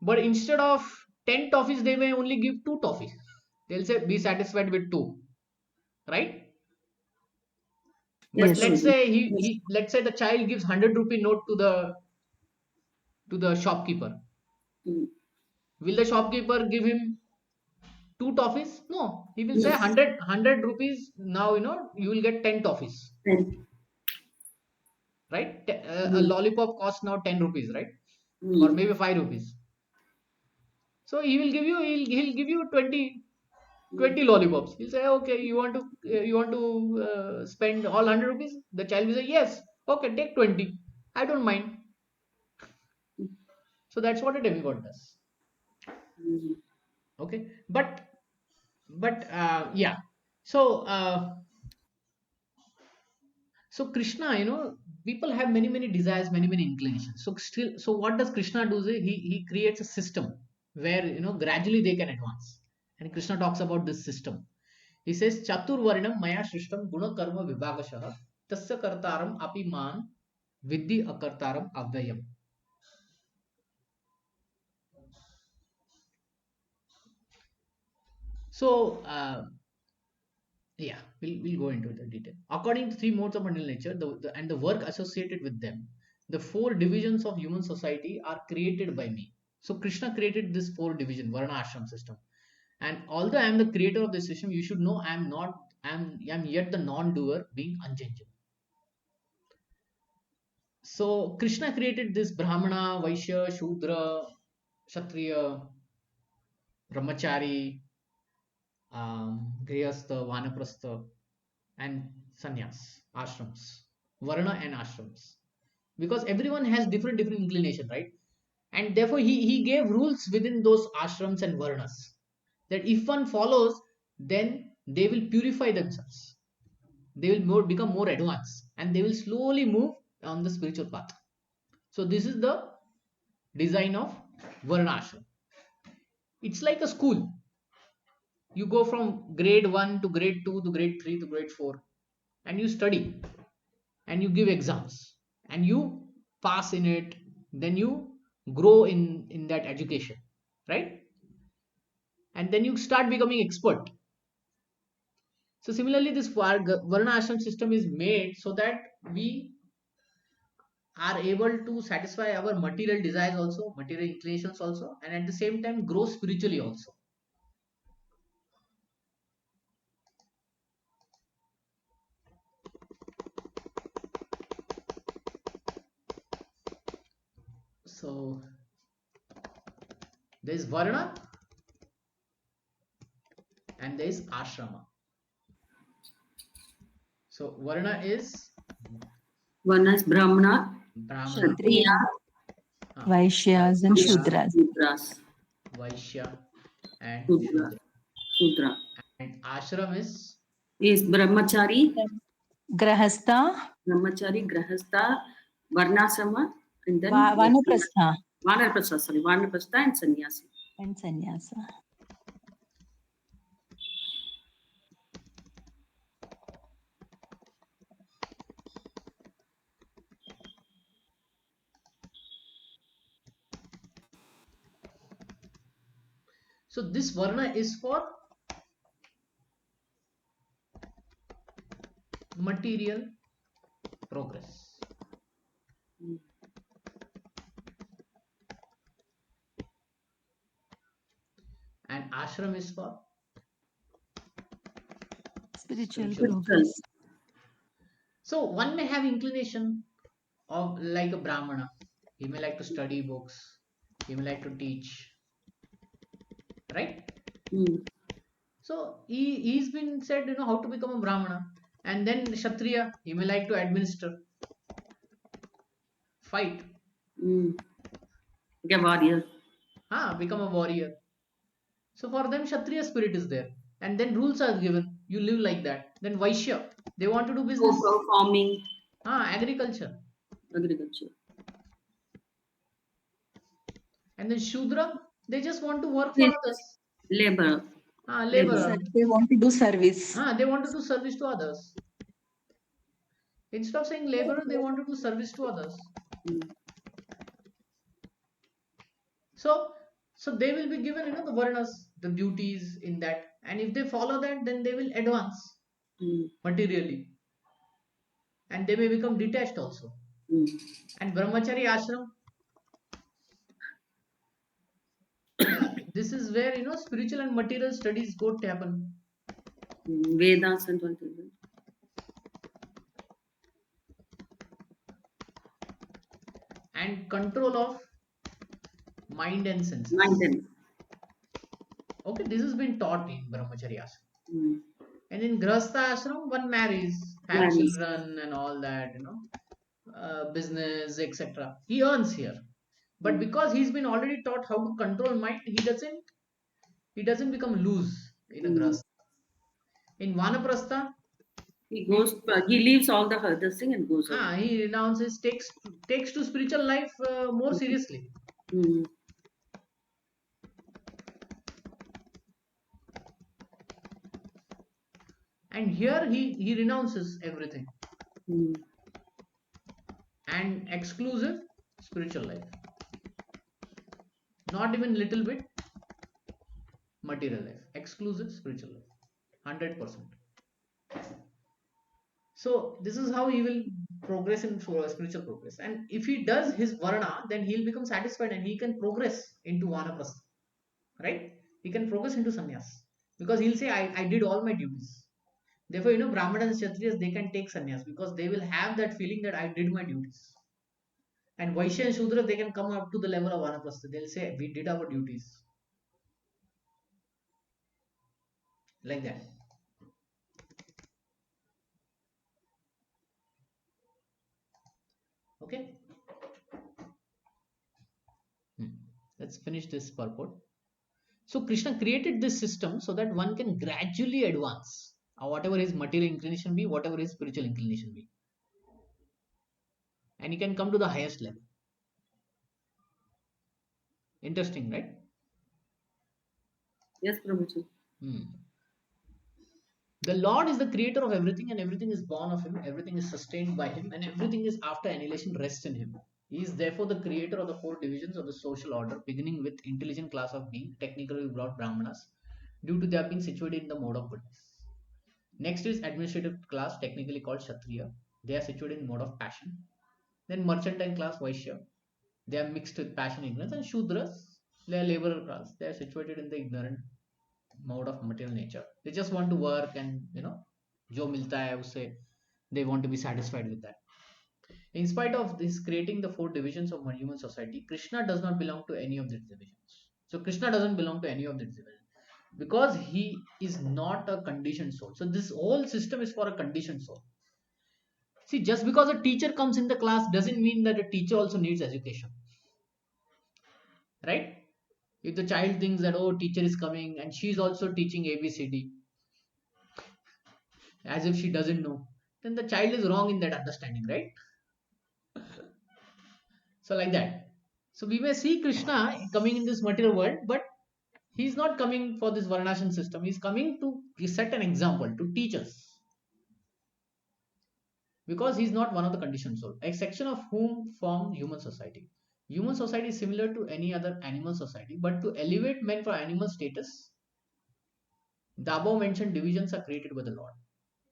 Speaker 1: But instead of 10 toffees, they may only give 2 toffees. They'll say, be satisfied with 2. Right?
Speaker 2: yes,
Speaker 1: But
Speaker 3: Yes.
Speaker 1: let's
Speaker 2: Prabhuji.
Speaker 1: say let's say the child gives 100 rupee note to the shopkeeper.
Speaker 2: Mm,
Speaker 1: Will the shopkeeper give him 2 toffees? No. He will say
Speaker 2: yes.
Speaker 1: 100 rupees. Now, you will get 10 toffees.
Speaker 2: And,
Speaker 1: Right? A
Speaker 2: mm,
Speaker 1: lollipop costs now 10 rupees, right? Or
Speaker 2: mm,
Speaker 1: maybe 5 rupees. So he'll give you 20
Speaker 2: mm,
Speaker 1: lollipops. He'll say, okay, you want to spend all 100 rupees? The child will say, yes. Okay, take 20. I don't mind. So that's what a demigod does.
Speaker 2: mm,
Speaker 1: Okay, but yeah. So Krishna, people have many desires, many inclinations. So still, so what does Krishna do? He creates a system where gradually they can advance. And Krishna talks about this system. He says, Chaturvarinam Maya Shrishtam Guna Karma Vibhagashah Tasya Kartaram Api Man Vidhi Akartaram Avyayam. So yeah, we'll go into the detail. According to three modes of material nature, and the work associated with them, the four divisions of human society are created by me. So Krishna created this four division Varna ashram system, and although I am the creator of this system, you should know I am not. I'm yet the non-doer, being unchangeable. So Krishna created this Brahmana, Vaishya, Shudra, Kshatriya, Brahmachari, Grihastha, Vanaprastha, and sannyas, ashrams, varna and ashrams. Because everyone has different inclination, right? And therefore he gave rules within those ashrams and varnas that if one follows, then they will purify themselves. They will become more advanced and they will slowly move on the spiritual path. So this is the design of varna ashram. It's like a school. You go from grade 1 to grade 2 to grade 3 to grade 4 and you study and you give exams and you pass in it, then you grow in that education, right? And then you start becoming expert. So similarly, this varna ashram system is made so that we are able to satisfy our material desires also, material inclinations also, and at the same time grow spiritually also. So there is varna and there is ashrama. So varna is
Speaker 2: One is Brahmana,
Speaker 1: brahmana,
Speaker 2: Kshatriya,
Speaker 3: Kshatriya,
Speaker 1: uh,
Speaker 3: Vaishyas, and
Speaker 1: Vaishya,
Speaker 3: Shudras.
Speaker 2: Shudras,
Speaker 1: Vaishya, and
Speaker 2: Shudra,
Speaker 1: Shudra.
Speaker 2: Shudra.
Speaker 1: And ashram is
Speaker 2: Is Brahmachari,
Speaker 3: Grahastha,
Speaker 2: Brahmachari, Grahastha, Varnasama, and then
Speaker 3: Vanaprastha,
Speaker 2: Vanaprastha, sorry, Vanaprastha and Sannyasi.
Speaker 3: and Sannyasa.
Speaker 1: so this varna is for material progress and ashram is for
Speaker 3: Spiritual
Speaker 1: spiritual.
Speaker 2: Spiritual.
Speaker 3: progress.
Speaker 1: So one may have inclination of like a brahmana. He may like to study books. He may like to teach, right?
Speaker 2: Mm.
Speaker 1: So he's been said, how to become a brahmana. And then kshatriya, he may like to administer, fight,
Speaker 2: Mm. Like a warrior.
Speaker 1: become a warrior. So for them, kshatriya spirit is there. And then rules are given. You live like that. Then vaishya, they want to do business.
Speaker 2: Farming,
Speaker 1: Agriculture.
Speaker 2: agriculture.
Speaker 1: And then Shudra, they just want to work for
Speaker 2: Yes.
Speaker 1: others.
Speaker 2: Labor.
Speaker 1: Laborer.
Speaker 3: They want to do service.
Speaker 1: They want to do service to others. Instead of saying laborer, they want to do service to others.
Speaker 2: Mm.
Speaker 1: So, so they will be given, the varnas, the duties in that. And if they follow that, then they will advance
Speaker 2: Mm.
Speaker 1: materially. And they may become detached also.
Speaker 2: Mm.
Speaker 1: And brahmachari ashram, this is where, spiritual and material studies go to happen.
Speaker 2: Vedas and all that.
Speaker 1: And control of mind and senses.
Speaker 2: Mountain.
Speaker 1: Okay, this has been taught in brahmachari ashram.
Speaker 2: Mm.
Speaker 1: And in grahastha ashram, one marries, have
Speaker 2: Marries.
Speaker 1: children and all that, business, etc. He earns here. But because he's been already taught how to control mind, he doesn't become loose in a grahastha. In vanaprastha,
Speaker 2: He goes, he leaves all the other thing and goes away.
Speaker 1: he renounces, takes to spiritual life more seriously.
Speaker 2: Mm.
Speaker 1: And here he renounces everything
Speaker 2: Mm.
Speaker 1: and exclusive spiritual life. Not even little bit, material life, exclusive spiritual life, 100%. So this is how he will progress in spiritual progress. And if he does his varna, then he'll become satisfied and he can progress into vanaprastha, right? He can progress into sannyas because he'll say, I did all my duties. Therefore, Brahmanas and Kshatriyas, they can take sannyas because they will have that feeling that I did my duties. And Vaishya and Shudra, they can come up to the level of vanaprastha. They'll say, we did our duties. Like that. Okay? Let's finish this purport. So Krishna created this system so that one can gradually advance, whatever his material inclination be, whatever his spiritual inclination be, and he can come to the highest level. Interesting, right?
Speaker 2: Yes, Prabhuji.
Speaker 1: The Lord is the creator of everything, and everything is born of him, everything is sustained by him, and everything is after annihilation rests in him. He is therefore the creator of the four divisions of the social order, beginning with intelligent class of being, technically brought Brahmanas, due to their being situated in the mode of goodness. Next is administrative class, technically called Kshatriya. They are situated in mode of passion. Then mercantile class, Vaishya. They are mixed with passion and ignorance. And Shudras, they are laborer class. They are situated in the ignorant mode of material nature. They just want to work and, jo milta hai usse, they want to be satisfied with that. In spite of this creating the four divisions of human society, Krishna does not belong to any of these divisions. So Krishna doesn't belong to any of these divisions because he is not a conditioned soul. So this whole system is for a conditioned soul. See, just because a teacher comes in the class doesn't mean that a teacher also needs education, right? If the child thinks that, oh, teacher is coming and she's also teaching ABCD as if she doesn't know, then the child is wrong in that understanding, right? So like that. So we may see Krishna coming in this material world, but he's not coming for this Varnashram system. He's coming to set an example, to teach us. Because he's not one of the conditioned soul, a section of whom form human society. Human society is similar to any other animal society, but to elevate men from animal status, the above mentioned divisions are created by the Lord.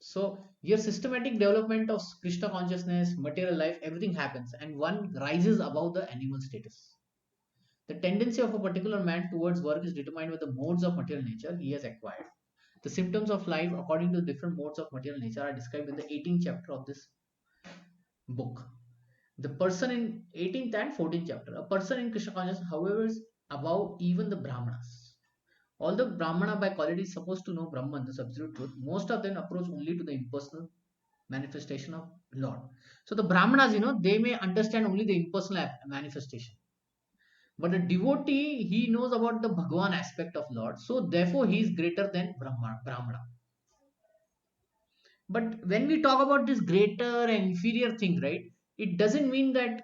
Speaker 1: So, your systematic development of Krishna consciousness, material life, everything happens, and one rises above the animal status. The tendency of a particular man towards work is determined by the modes of material nature he has acquired. The symptoms of life, according to the different modes of material nature, are described in the 18th chapter of this book. The person in 18th and 14th chapter, a person in Krishna consciousness, however, is above even the Brahmanas. Although Brahmana by quality is supposed to know Brahman, the absolute truth, most of them approach only to the impersonal manifestation of Lord. So the Brahmanas, they may understand only the impersonal manifestation. But the devotee, he knows about the Bhagwan aspect of Lord. So therefore, he is greater than Brahmana. But when we talk about this greater and inferior thing, right, it doesn't mean that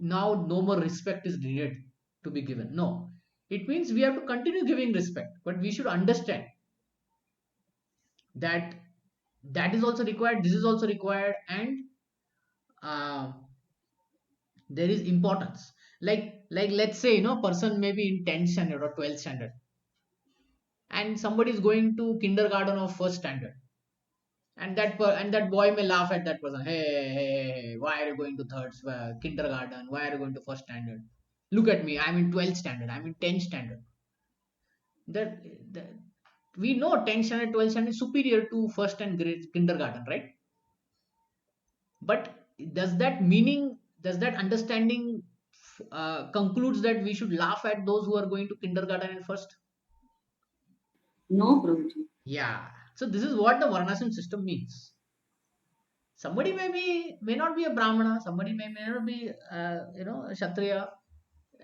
Speaker 1: now no more respect is needed to be given. No, it means we have to continue giving respect, but we should understand that that is also required, this is also required, and uh, there is importance. Like let's say, person may be in 10th standard or 12th standard, and somebody is going to kindergarten or first standard, and that boy may laugh at that person. Hey, why are you going to third kindergarten? Why are you going to first standard? Look at me, I'm in 12th standard, I'm in 10th standard. That we know 10th standard, 12th standard is superior to first and grade kindergarten, right? But does that understanding concludes that we should laugh at those who are going to kindergarten and first?
Speaker 2: No, Prabhuji.
Speaker 1: Yeah. So this is what the Varnashram system means. Somebody may not be a Brahmana, somebody may not be a Kshatriya,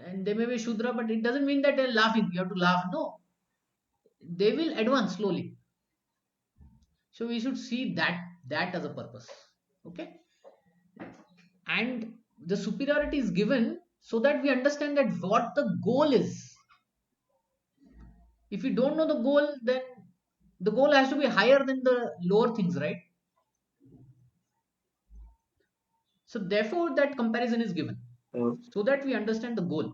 Speaker 1: and they may be Shudra, but it doesn't mean that they're laughing. You have to laugh. No, they will advance slowly. So we should see that as a purpose. Okay, and the superiority is given so that we understand that what the goal is. If you don't know the goal, then the goal has to be higher than the lower things, right? So therefore, that comparison is given
Speaker 4: Uh,
Speaker 1: so that we understand the goal.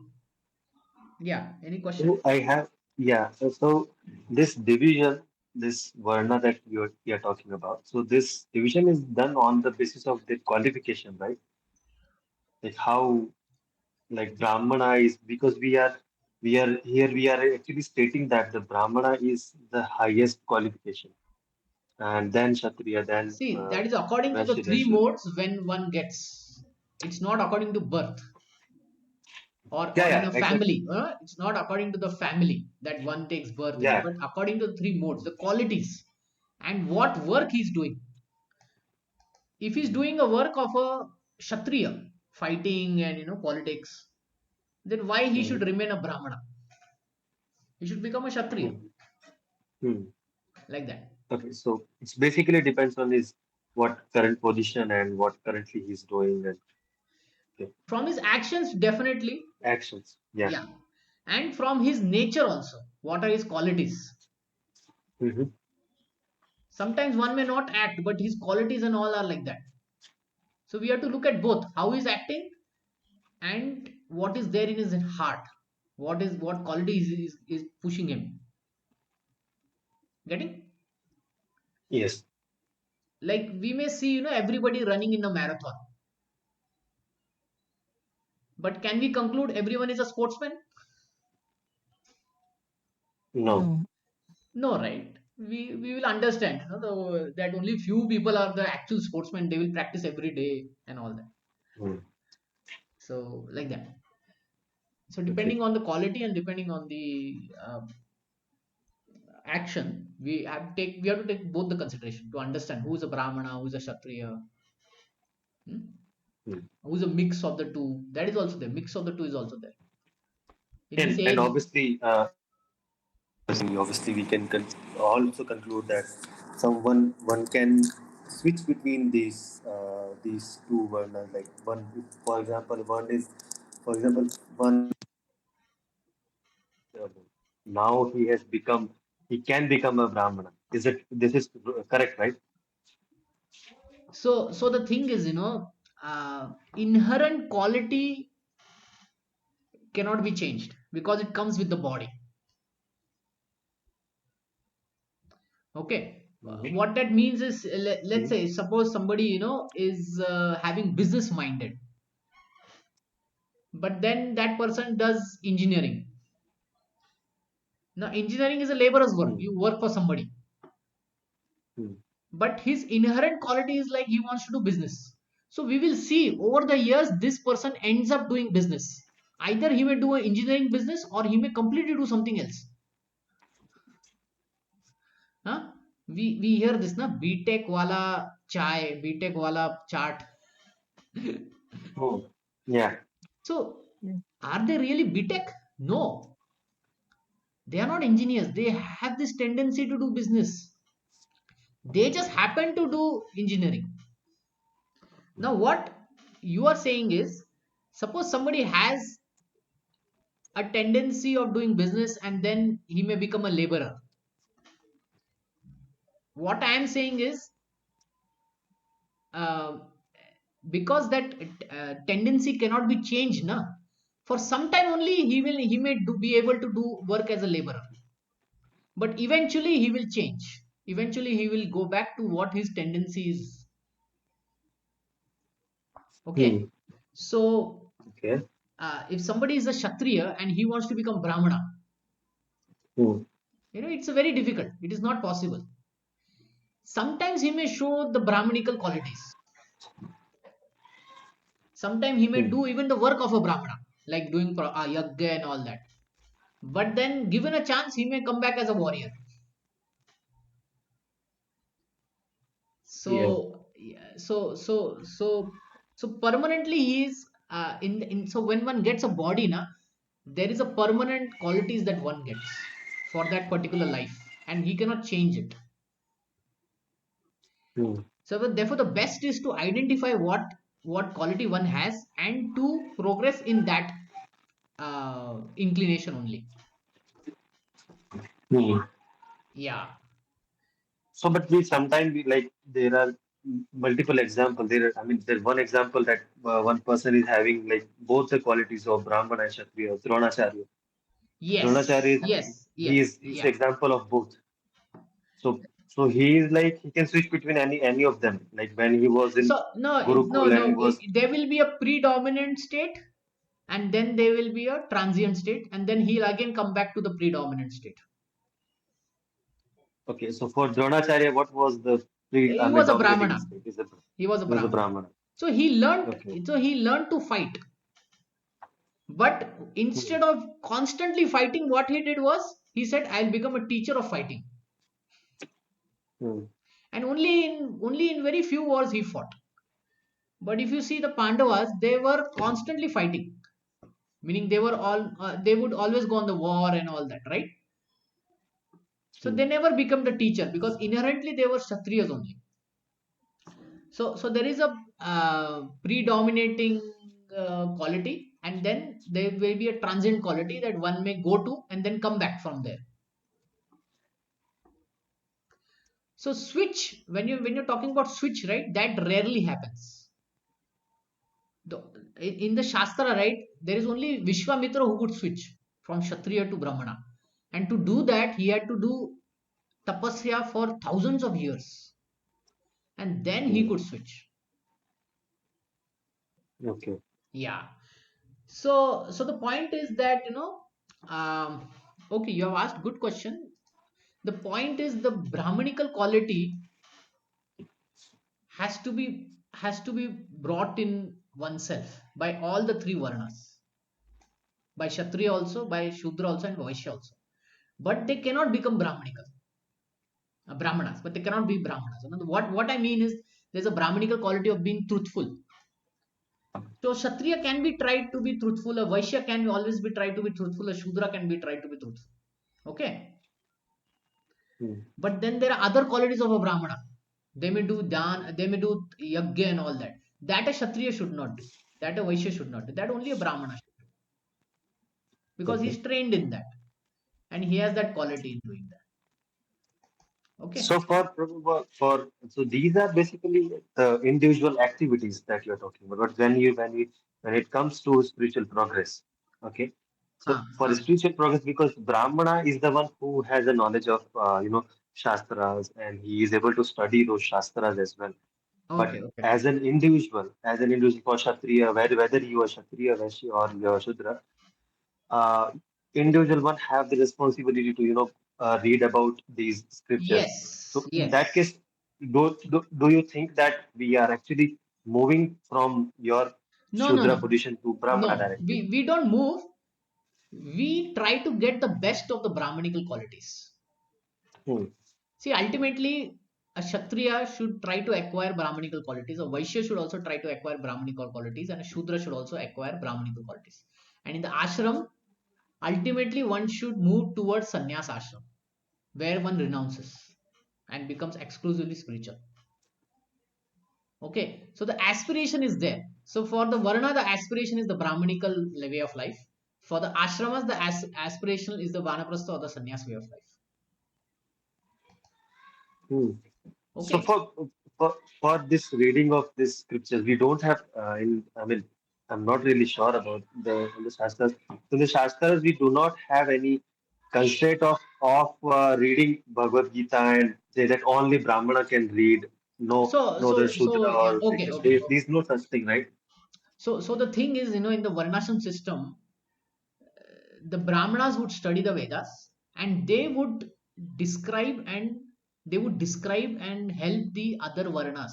Speaker 1: Yeah. Any question?
Speaker 4: so I have. Yeah. So this division, this varna that you're talking about, so this division is done on the basis of their qualification, right? Like how, like Brahmana is, because we are actually stating that the Brahmana is the highest qualification, and then Kshatriya, then
Speaker 1: See, that is according to the
Speaker 4: Vaishya, then
Speaker 1: three
Speaker 4: Shudra.
Speaker 1: modes when one gets. It's not according to birth
Speaker 4: Yeah,
Speaker 1: or in
Speaker 4: yeah,
Speaker 1: a
Speaker 4: exactly.
Speaker 1: family. It's not according to the family that one takes birth in,
Speaker 4: Yeah.
Speaker 1: but according to the three modes, the qualities and what work he's doing. If he's doing a work of a Kshatriya, fighting and politics, then why he should
Speaker 4: Mm-hmm.
Speaker 1: remain a Brahmana? He should become a Kshatriya,
Speaker 4: Hmm.
Speaker 1: like that.
Speaker 4: Okay, so it's basically depends on his what current position and what currently he's doing and okay,
Speaker 1: From his actions, definitely,
Speaker 4: actions. Yeah.
Speaker 1: yeah, and from his nature also. What are his qualities?
Speaker 4: Mm-hmm.
Speaker 1: Sometimes one may not act, but his qualities and all are like that. So we have to look at both how he's acting and what is there in his heart. What qualities is pushing him. Getting?
Speaker 4: Yes.
Speaker 1: Like we may see, everybody running in a marathon. But can we conclude everyone is a sportsman?
Speaker 4: No.
Speaker 3: No.
Speaker 1: No, right? We will understand, that only few people are the actual sportsmen. They will practice every day and all that.
Speaker 4: Mm.
Speaker 1: So like that. So
Speaker 4: Okay.
Speaker 1: depending on the quality and depending on the action, we have to take both the consideration to understand who is a Brahmana, who is a Kshatriya, hmm?
Speaker 4: Mm.
Speaker 1: Who is a mix of the two. That is also there. Mix of the two is also there. In this
Speaker 4: And
Speaker 1: age,
Speaker 4: obviously, obviously we can also conclude that one can switch between these two varnas. Like one, for example, one uh, now he can become a Brahmana. This is correct, right?
Speaker 1: so the thing is, inherent quality cannot be changed because it comes with the body. Okay.
Speaker 4: Mm-hmm.
Speaker 1: What that means is, let's
Speaker 4: Mm-hmm.
Speaker 1: say, suppose somebody, is having business minded, but then that person does engineering. Now, engineering is a laborer's work.
Speaker 4: Mm-hmm.
Speaker 1: You work for somebody, but his inherent quality is like he wants to do business. So we will see over the years this person ends up doing business. Either he may do an engineering business or he may completely do something else. Huh? We hear this na, BTech wala chai, BTech wala chaat.
Speaker 4: Oh, yeah.
Speaker 1: So
Speaker 3: Yeah.
Speaker 1: are they really BTech? No, they are not engineers. They have this tendency to do business. They just happen to do engineering. Now what you are saying is, suppose somebody has a tendency of doing business and then he may become a laborer. What I am saying is, uh, because that tendency cannot be changed, na, for some time only he may be able to do work as a laborer, but eventually he will change. Eventually he will go back to what his tendency is.
Speaker 4: Hmm.
Speaker 1: Okay. So
Speaker 4: Okay.
Speaker 1: if somebody is a Kshatriya and he wants to become Brahmana,
Speaker 4: Hmm.
Speaker 1: it's a very difficult. It is not possible. Sometimes he may show the Brahmanical qualities. Sometimes he may
Speaker 4: Hmm.
Speaker 1: do even the work of a Brahmana, like doing yagga and all that. But then, given a chance, he may come back as a warrior.
Speaker 4: Yeah.
Speaker 1: So, yeah, so permanently he is in. So when one gets a body, na, there is a permanent qualities that one gets for that particular life, and he cannot change it.
Speaker 4: Hmm.
Speaker 1: So therefore, the best is to identify what quality one has and to progress in that inclination only.
Speaker 4: Hmm.
Speaker 1: Yeah.
Speaker 4: So, but we sometimes we like there are multiple examples. There's one example that one person is having like both the qualities of Brahmana and Kshatriya, Dronacharya.
Speaker 1: Yes,
Speaker 4: Dronacharya is
Speaker 1: yes,
Speaker 4: he
Speaker 1: yes,
Speaker 4: is he's
Speaker 1: yeah.
Speaker 4: example of both. So he is like he can switch between any of them. Like when he was in
Speaker 1: So no, no,
Speaker 4: Gurukul and he
Speaker 1: no.
Speaker 4: was
Speaker 1: There will be a predominant state, and then there will be a transient state, and then he'll again come back to the predominant state.
Speaker 4: okay. So for Dronacharya, what was the
Speaker 1: He was a
Speaker 4: dominating
Speaker 1: Brahmana.
Speaker 4: state?
Speaker 1: He was a
Speaker 4: He was a
Speaker 1: Brahmana.
Speaker 4: Brahmana.
Speaker 1: So he learnt.
Speaker 4: Okay.
Speaker 1: So he learned to fight. But
Speaker 4: Hmm.
Speaker 1: instead of constantly fighting, what he did was he said, "I'll become a teacher of fighting."
Speaker 4: Hmm.
Speaker 1: And only in very few wars he fought. But if you see the
Speaker 4: Hmm.
Speaker 1: Pandavas, they were constantly fighting, meaning they would always go on the war and all that, right? So
Speaker 4: Hmm.
Speaker 1: they never become the teacher because inherently they were Kshatriyas only. So there is a predominating quality, and then there will be a transient quality that one may go to and then come back from there. So switch, when you're talking about switch, right? That rarely happens. The, in the Shastra, right? There is only Vishwamitra who could switch from Kshatriya to Brahmana, and to do that he had to do tapasya for thousands of years, and then he
Speaker 4: Hmm.
Speaker 1: could switch.
Speaker 4: Okay.
Speaker 1: Yeah. So the point is that okay, you have asked good question. The point is the Brahmanical quality has to be brought in oneself by all the three varnas, by Kshatriya also, by Shudra also, and Vaishya also. But they cannot become Brahmanical, Brahmanas. But they cannot be Brahmanas. What I mean is there's a Brahmanical quality of being truthful. So Kshatriya can be tried to be truthful, a Vaishya can always be tried to be truthful, a Shudra can be tried to be truthful. Okay.
Speaker 4: Hmm.
Speaker 1: But then there are other qualities of a Brahmana. They may do dan, they may do yajna and all that. That a Kshatriya should not do. That a Vaishya should not do. That only a Brahmana should do. Because
Speaker 4: Okay.
Speaker 1: he's trained in that. And he has that quality in doing that.
Speaker 4: So
Speaker 1: Okay.
Speaker 4: so these are basically the individual activities that you're talking about. But when it comes to spiritual progress, okay. So
Speaker 1: Huh,
Speaker 4: for
Speaker 1: huh.
Speaker 4: spiritual progress, because Brahmana is the one who has a knowledge of shastras and he is able to study those shastras as well. But
Speaker 1: Okay, okay.
Speaker 4: as an individual for Kshatriya, whether you are Kshatriya, Vaishya, or you are Shudra, uh, individual one have the responsibility to read about these scriptures.
Speaker 1: Yes,
Speaker 4: So in that
Speaker 1: yes.
Speaker 4: case, do you think that we are actually moving from your
Speaker 1: No, no,
Speaker 4: Shudra
Speaker 1: no.
Speaker 4: position to Brahmana
Speaker 1: No.
Speaker 4: directly?
Speaker 1: We don't move. We try to get the best of the Brahmanical qualities.
Speaker 4: Hmm.
Speaker 1: See, ultimately, a Kshatriya should try to acquire Brahmanical qualities, a Vaishya should also try to acquire Brahmanical qualities, and a Shudra should also acquire Brahmanical qualities. And in the ashram, ultimately, one should move towards sannyas ashram, where one renounces and becomes exclusively spiritual. Okay, so the aspiration is there. So for the Varna, the aspiration is the Brahmanical way of life. For the ashramas, the aspiration is the Vanaprastha or the sannyas way of life.
Speaker 4: Hmm. So
Speaker 1: Okay.
Speaker 4: for this reading of these scriptures, we don't have I'm not really sure about the Shastras. In the Shastras, we do not have any constraint of reading Bhagavad Gita and say that only Brahmana can read, no other Shudra
Speaker 1: Yeah,
Speaker 4: or
Speaker 1: okay,
Speaker 4: Vaishya.
Speaker 1: okay.
Speaker 4: There's no such thing, right?
Speaker 1: So the thing is, in the Varnashram system, the Brahmanas would study the Vedas, and describe and they would describe and help the other Varnas.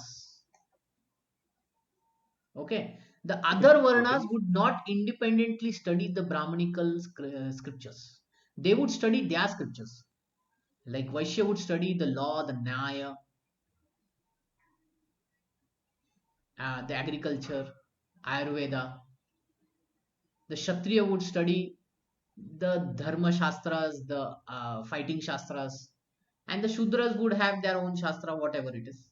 Speaker 1: Okay, the other
Speaker 4: Okay.
Speaker 1: Varnas would not independently study the Brahmanical scriptures. They would study their scriptures. Like Vaishya would study the law, the Nyaya, the agriculture, Ayurveda. The Kshatriya would study the Dharma Shastras, the fighting Shastras, and the Shudras would have their own Shastra, whatever it is.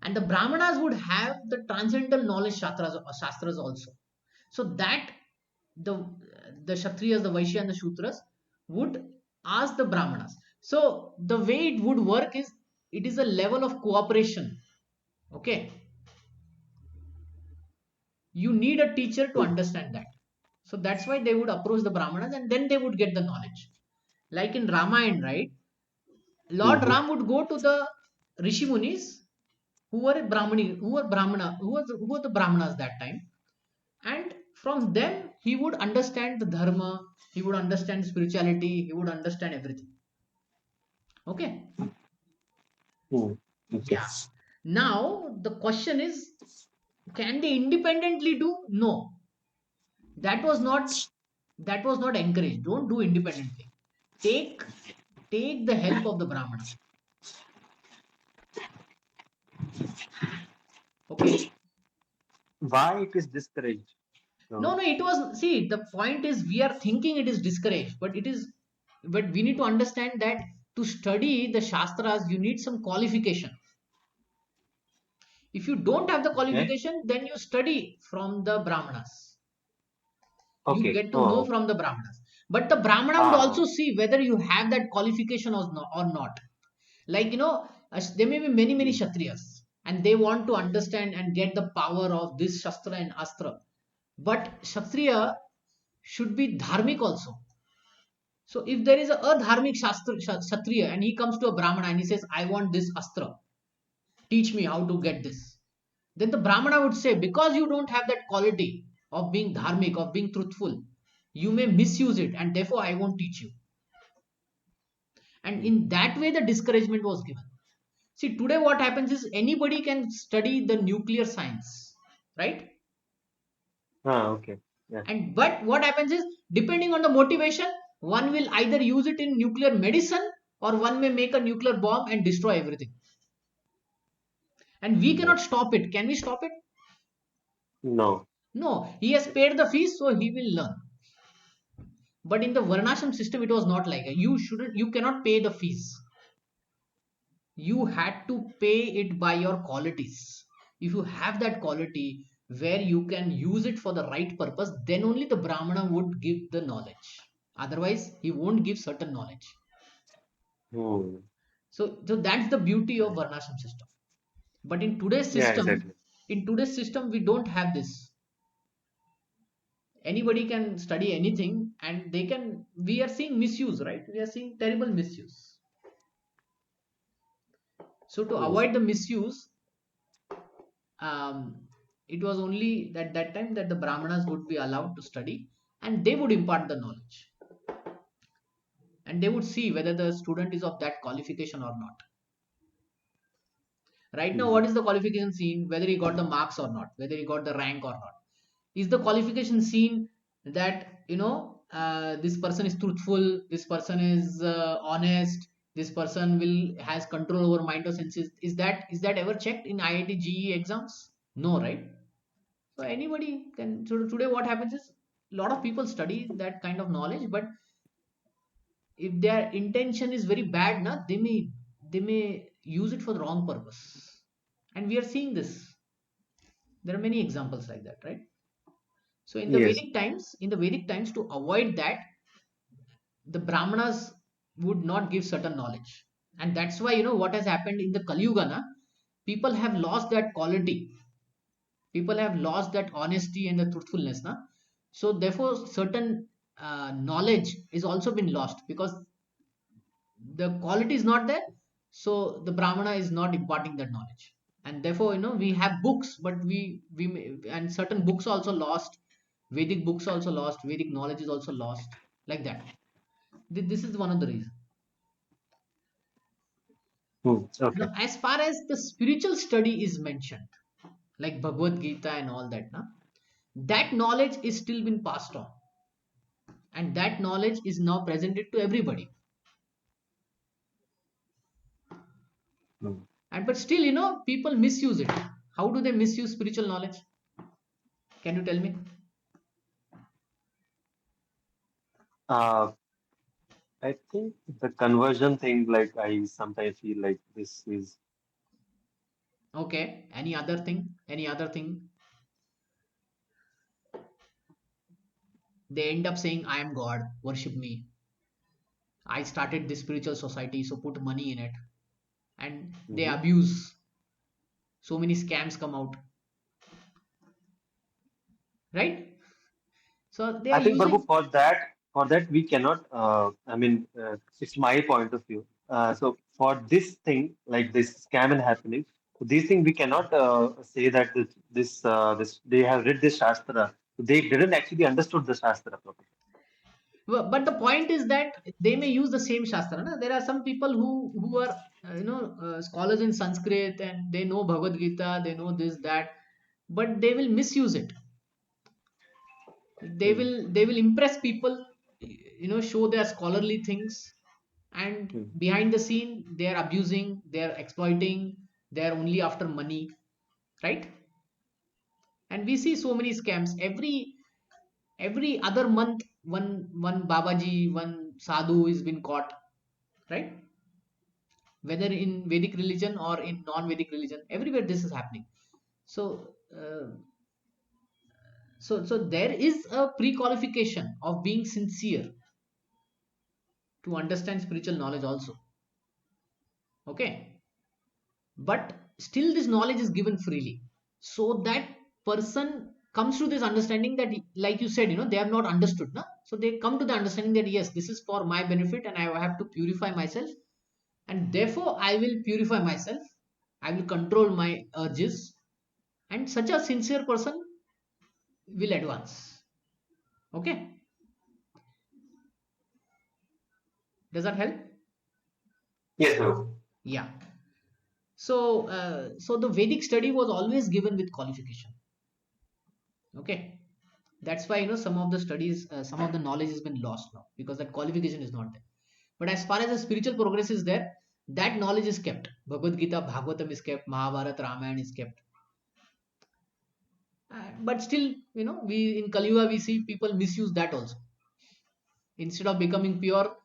Speaker 1: And the Brahmanas would have the transcendental knowledge Shastras also. So that the the Kshatriyas, the Vaishya, and the Shudras would ask the Brahmanas. So the way it would work is it is a level of cooperation. Okay, you need a teacher to
Speaker 4: Hmm.
Speaker 1: understand that. So that's why they would approach the Brahmanas and then they would get the knowledge. Like in Ramayana, right? Lord
Speaker 4: Mm-hmm.
Speaker 1: Ram would go to the Rishi Munis who were Brahmani, who were Brahmana, who were the Brahmanas that time, and from them he would understand the dharma, he would understand spirituality, he would understand everything. Okay.
Speaker 4: Mm. Okay.
Speaker 1: Yeah. Now the question is, can they independently do? No. That was not that was not encouraged. Don't do independently. Take take the help of the Brahmana. Okay.
Speaker 4: Why it is discouraged?
Speaker 1: No,
Speaker 4: No.
Speaker 1: no, it was, see, the point is we are thinking it is discouraged, but it is, but we need to understand that to study the Shastras, you need some qualification. If you don't have the
Speaker 4: Okay.
Speaker 1: qualification, then you study from the Brahmanas. You
Speaker 4: Okay.
Speaker 1: get to know
Speaker 4: Oh.
Speaker 1: from the Brahmanas. But the Brahmana would
Speaker 4: Ah.
Speaker 1: also see whether you have that qualification or not. Like, there may be many, many
Speaker 4: Mm.
Speaker 1: Kshatriyas, and they want to understand and get the power of this Shastra and Astra. But Kshatriya should be dharmic also. So if there is a dharmic Kshatriya and he comes to a Brahmana and he says, I want this Astra, teach me how to get this. Then the Brahmana would say, because you don't have that quality of being dharmic, of being truthful, you may misuse it and therefore I won't teach you. And
Speaker 4: Mm.
Speaker 1: in that way, the discouragement was given. See, today what happens is anybody can study the nuclear science, right?
Speaker 4: Ah. Okay. Yeah.
Speaker 1: And but what happens is, depending on the motivation, one will either use it in nuclear medicine or one may make a nuclear bomb and destroy everything. And we
Speaker 4: Yeah.
Speaker 1: cannot stop it. Can we stop it?
Speaker 4: No.
Speaker 1: No. He has paid the fees, so he will learn. But in the Varnashram system, it was not like that. You cannot pay the fees. You had to pay it by your qualities. If you have that quality where you can use it for the right purpose, then only the Brahmana would give the knowledge. Otherwise, he won't give certain knowledge.
Speaker 4: Hmm.
Speaker 1: So that's the beauty of Varnashram system. But
Speaker 4: Yeah. Exactly.
Speaker 1: in today's system, we don't have this. Anybody can study anything and we are seeing misuse, right? We are seeing terrible misuse. So to
Speaker 4: Hmm.
Speaker 1: avoid the misuse, um, it was only at that time that the Brahmanas would be allowed to study and they would impart the knowledge and they would see whether the student is of that qualification or not. Right now,
Speaker 4: Hmm.
Speaker 1: what is the qualification seen? Whether he got the marks or not, whether he got the rank or not. Is the qualification seen that, this person is truthful, this person is honest, this person will has control over mind or senses? Is that ever checked in IIT GE exams? No, right? So anybody can. So today, what happens is a lot of people study that kind of knowledge, but if their intention is very bad, na, they may use it for the wrong purpose, and we are seeing this. There are many examples like that, right? So
Speaker 4: Yes.
Speaker 1: In the Vedic times, to avoid that, the Brahmanas would not give certain knowledge, and that's why what has happened in the Kali Yuga, na, people have lost that quality. People have lost that honesty and the truthfulness, na. So therefore, certain knowledge is also been lost because the quality is not there. So the Brahmana is not imparting that knowledge, and therefore we have books, but and certain books also lost. Vedic books also lost. Vedic knowledge is also lost, like that. This is one of the reasons.
Speaker 4: Hmm. Okay.
Speaker 1: Now, as far as the spiritual study is mentioned, like Bhagavad Gita and all that, na, that knowledge is still been passed on, and that knowledge is now presented to everybody.
Speaker 4: Hmm.
Speaker 1: And but still, people misuse it. How do they misuse spiritual knowledge? Can you tell me?
Speaker 4: Uh, I think the conversion thing, like I sometimes feel like this is
Speaker 1: Okay. Any other thing? Any other thing? They end up saying, I am God, worship me. I started this spiritual society, so put money in it. And they
Speaker 4: Mhm.
Speaker 1: abuse. So many scams come out, right? So they
Speaker 4: I
Speaker 1: are
Speaker 4: think, Prabhu,
Speaker 1: using.
Speaker 4: for that we cannot. It's my point of view. So for this thing, like this scam and happening, these things we cannot say that this they have read this shastra. They didn't actually understood the shastra properly.
Speaker 1: But the point is that they may use the same shastra. Na? There are some people who are scholars in Sanskrit, and they know Bhagavad Gita, they know this that, but they will misuse it.
Speaker 4: Hmm.
Speaker 1: They will impress people, show their scholarly things, and
Speaker 4: Hmm.
Speaker 1: behind the scene they are abusing, they are exploiting, they are only after money, right? And we see so many scams every other month. One babaji, one sadhu is been caught, right? Whether in Vedic religion or in non-Vedic religion, everywhere this is happening. So uh, so so there is a pre-qualification of being sincere to understand spiritual knowledge also. Okay, but still this knowledge is given freely, so that person comes to this understanding that, like you said, they have not understood, na? So they come to the understanding that yes, this is for my benefit and I have to purify myself, and therefore I will purify myself, I will control my urges, and such a sincere person will advance. Okay, does that help?
Speaker 4: Yes, Prabhu.
Speaker 1: Yeah. So the Vedic study was always given with qualification. Okay, that's why some of the studies, some of the knowledge has been lost now because that qualification is not there. But as far as the spiritual progress is there, that knowledge is kept. Bhagavad Gita, Bhagavatam is kept, Mahabharata, Ramayana is kept. But still, we in Kali Yuga we see people misuse that also. Instead of becoming pure,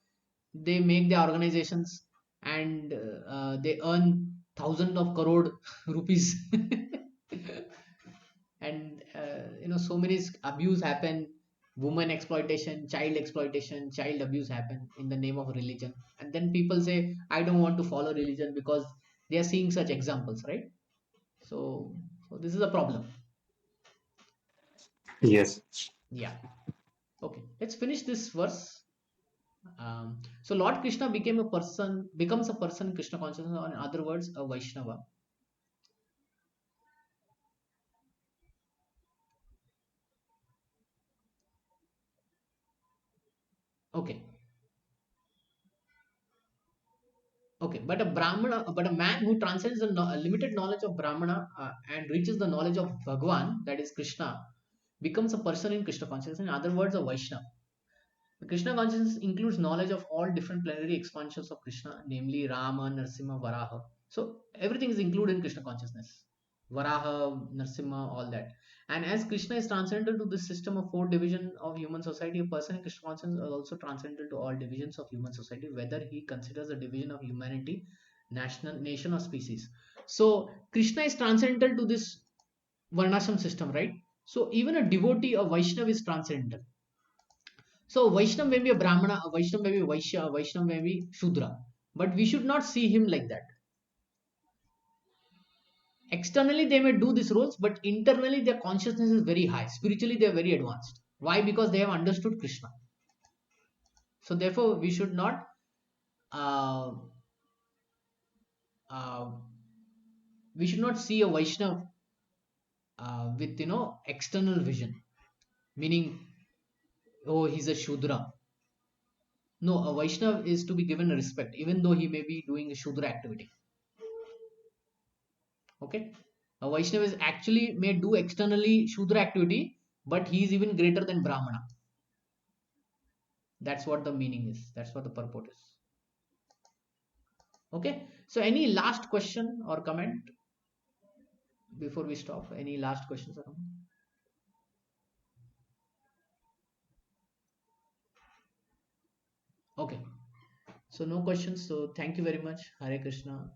Speaker 1: they make their organizations, and they earn thousands of crore rupees. And so many abuse happen, woman exploitation, child abuse happen in the name of religion, and then people say I don't want to follow religion because they are seeing such examples, right? So this is a problem.
Speaker 4: Yes.
Speaker 1: Yeah. Okay, let's finish this verse. So Lord Krishna becomes a person in Krishna consciousness, or in other words a Vaishnava. Okay. Okay, but a man who transcends the limited knowledge of Brahmana, and reaches the knowledge of Bhagwan, that is Krishna, becomes a person in Krishna consciousness. In other words, a Vaishnava. The Krishna consciousness includes knowledge of all different plenary expansions of Krishna, namely Rama, Narsimha, Varaha. So everything is included in Krishna consciousness. Varaha, Narsimha, all that. And as Krishna is transcendental to this system of four division of human society, a person in Krishna consciousness is also transcendental to all divisions of human society, whether he considers a division of humanity, national, nation, or species. So Krishna is transcendental to this Varnashram system, right? So even a devotee, a Vaishnava, is transcendental. So Vaishnav may be a Brahmana, a Vaishnav may be a Vaishya, a Vaishnav may be Shudra. But we should not see him like that. Externally they may do these roles, but internally their consciousness is very high. Spiritually they are very advanced. Why? Because they have understood Krishna. So therefore we should not uh, uh, see a Vaishnav with external vision, meaning, oh, he's a Shudra. No, a Vaishnav is to be given respect, even though he may be doing a Shudra activity. Okay, a Vaishnava is actually may do externally Shudra activity, but he is even greater than Brahmana. That's what the meaning is, that's what the purport is. Okay, so any last question or comment before we stop? Any last questions or comment? Okay, so no questions, so thank you very much. Hare Krishna.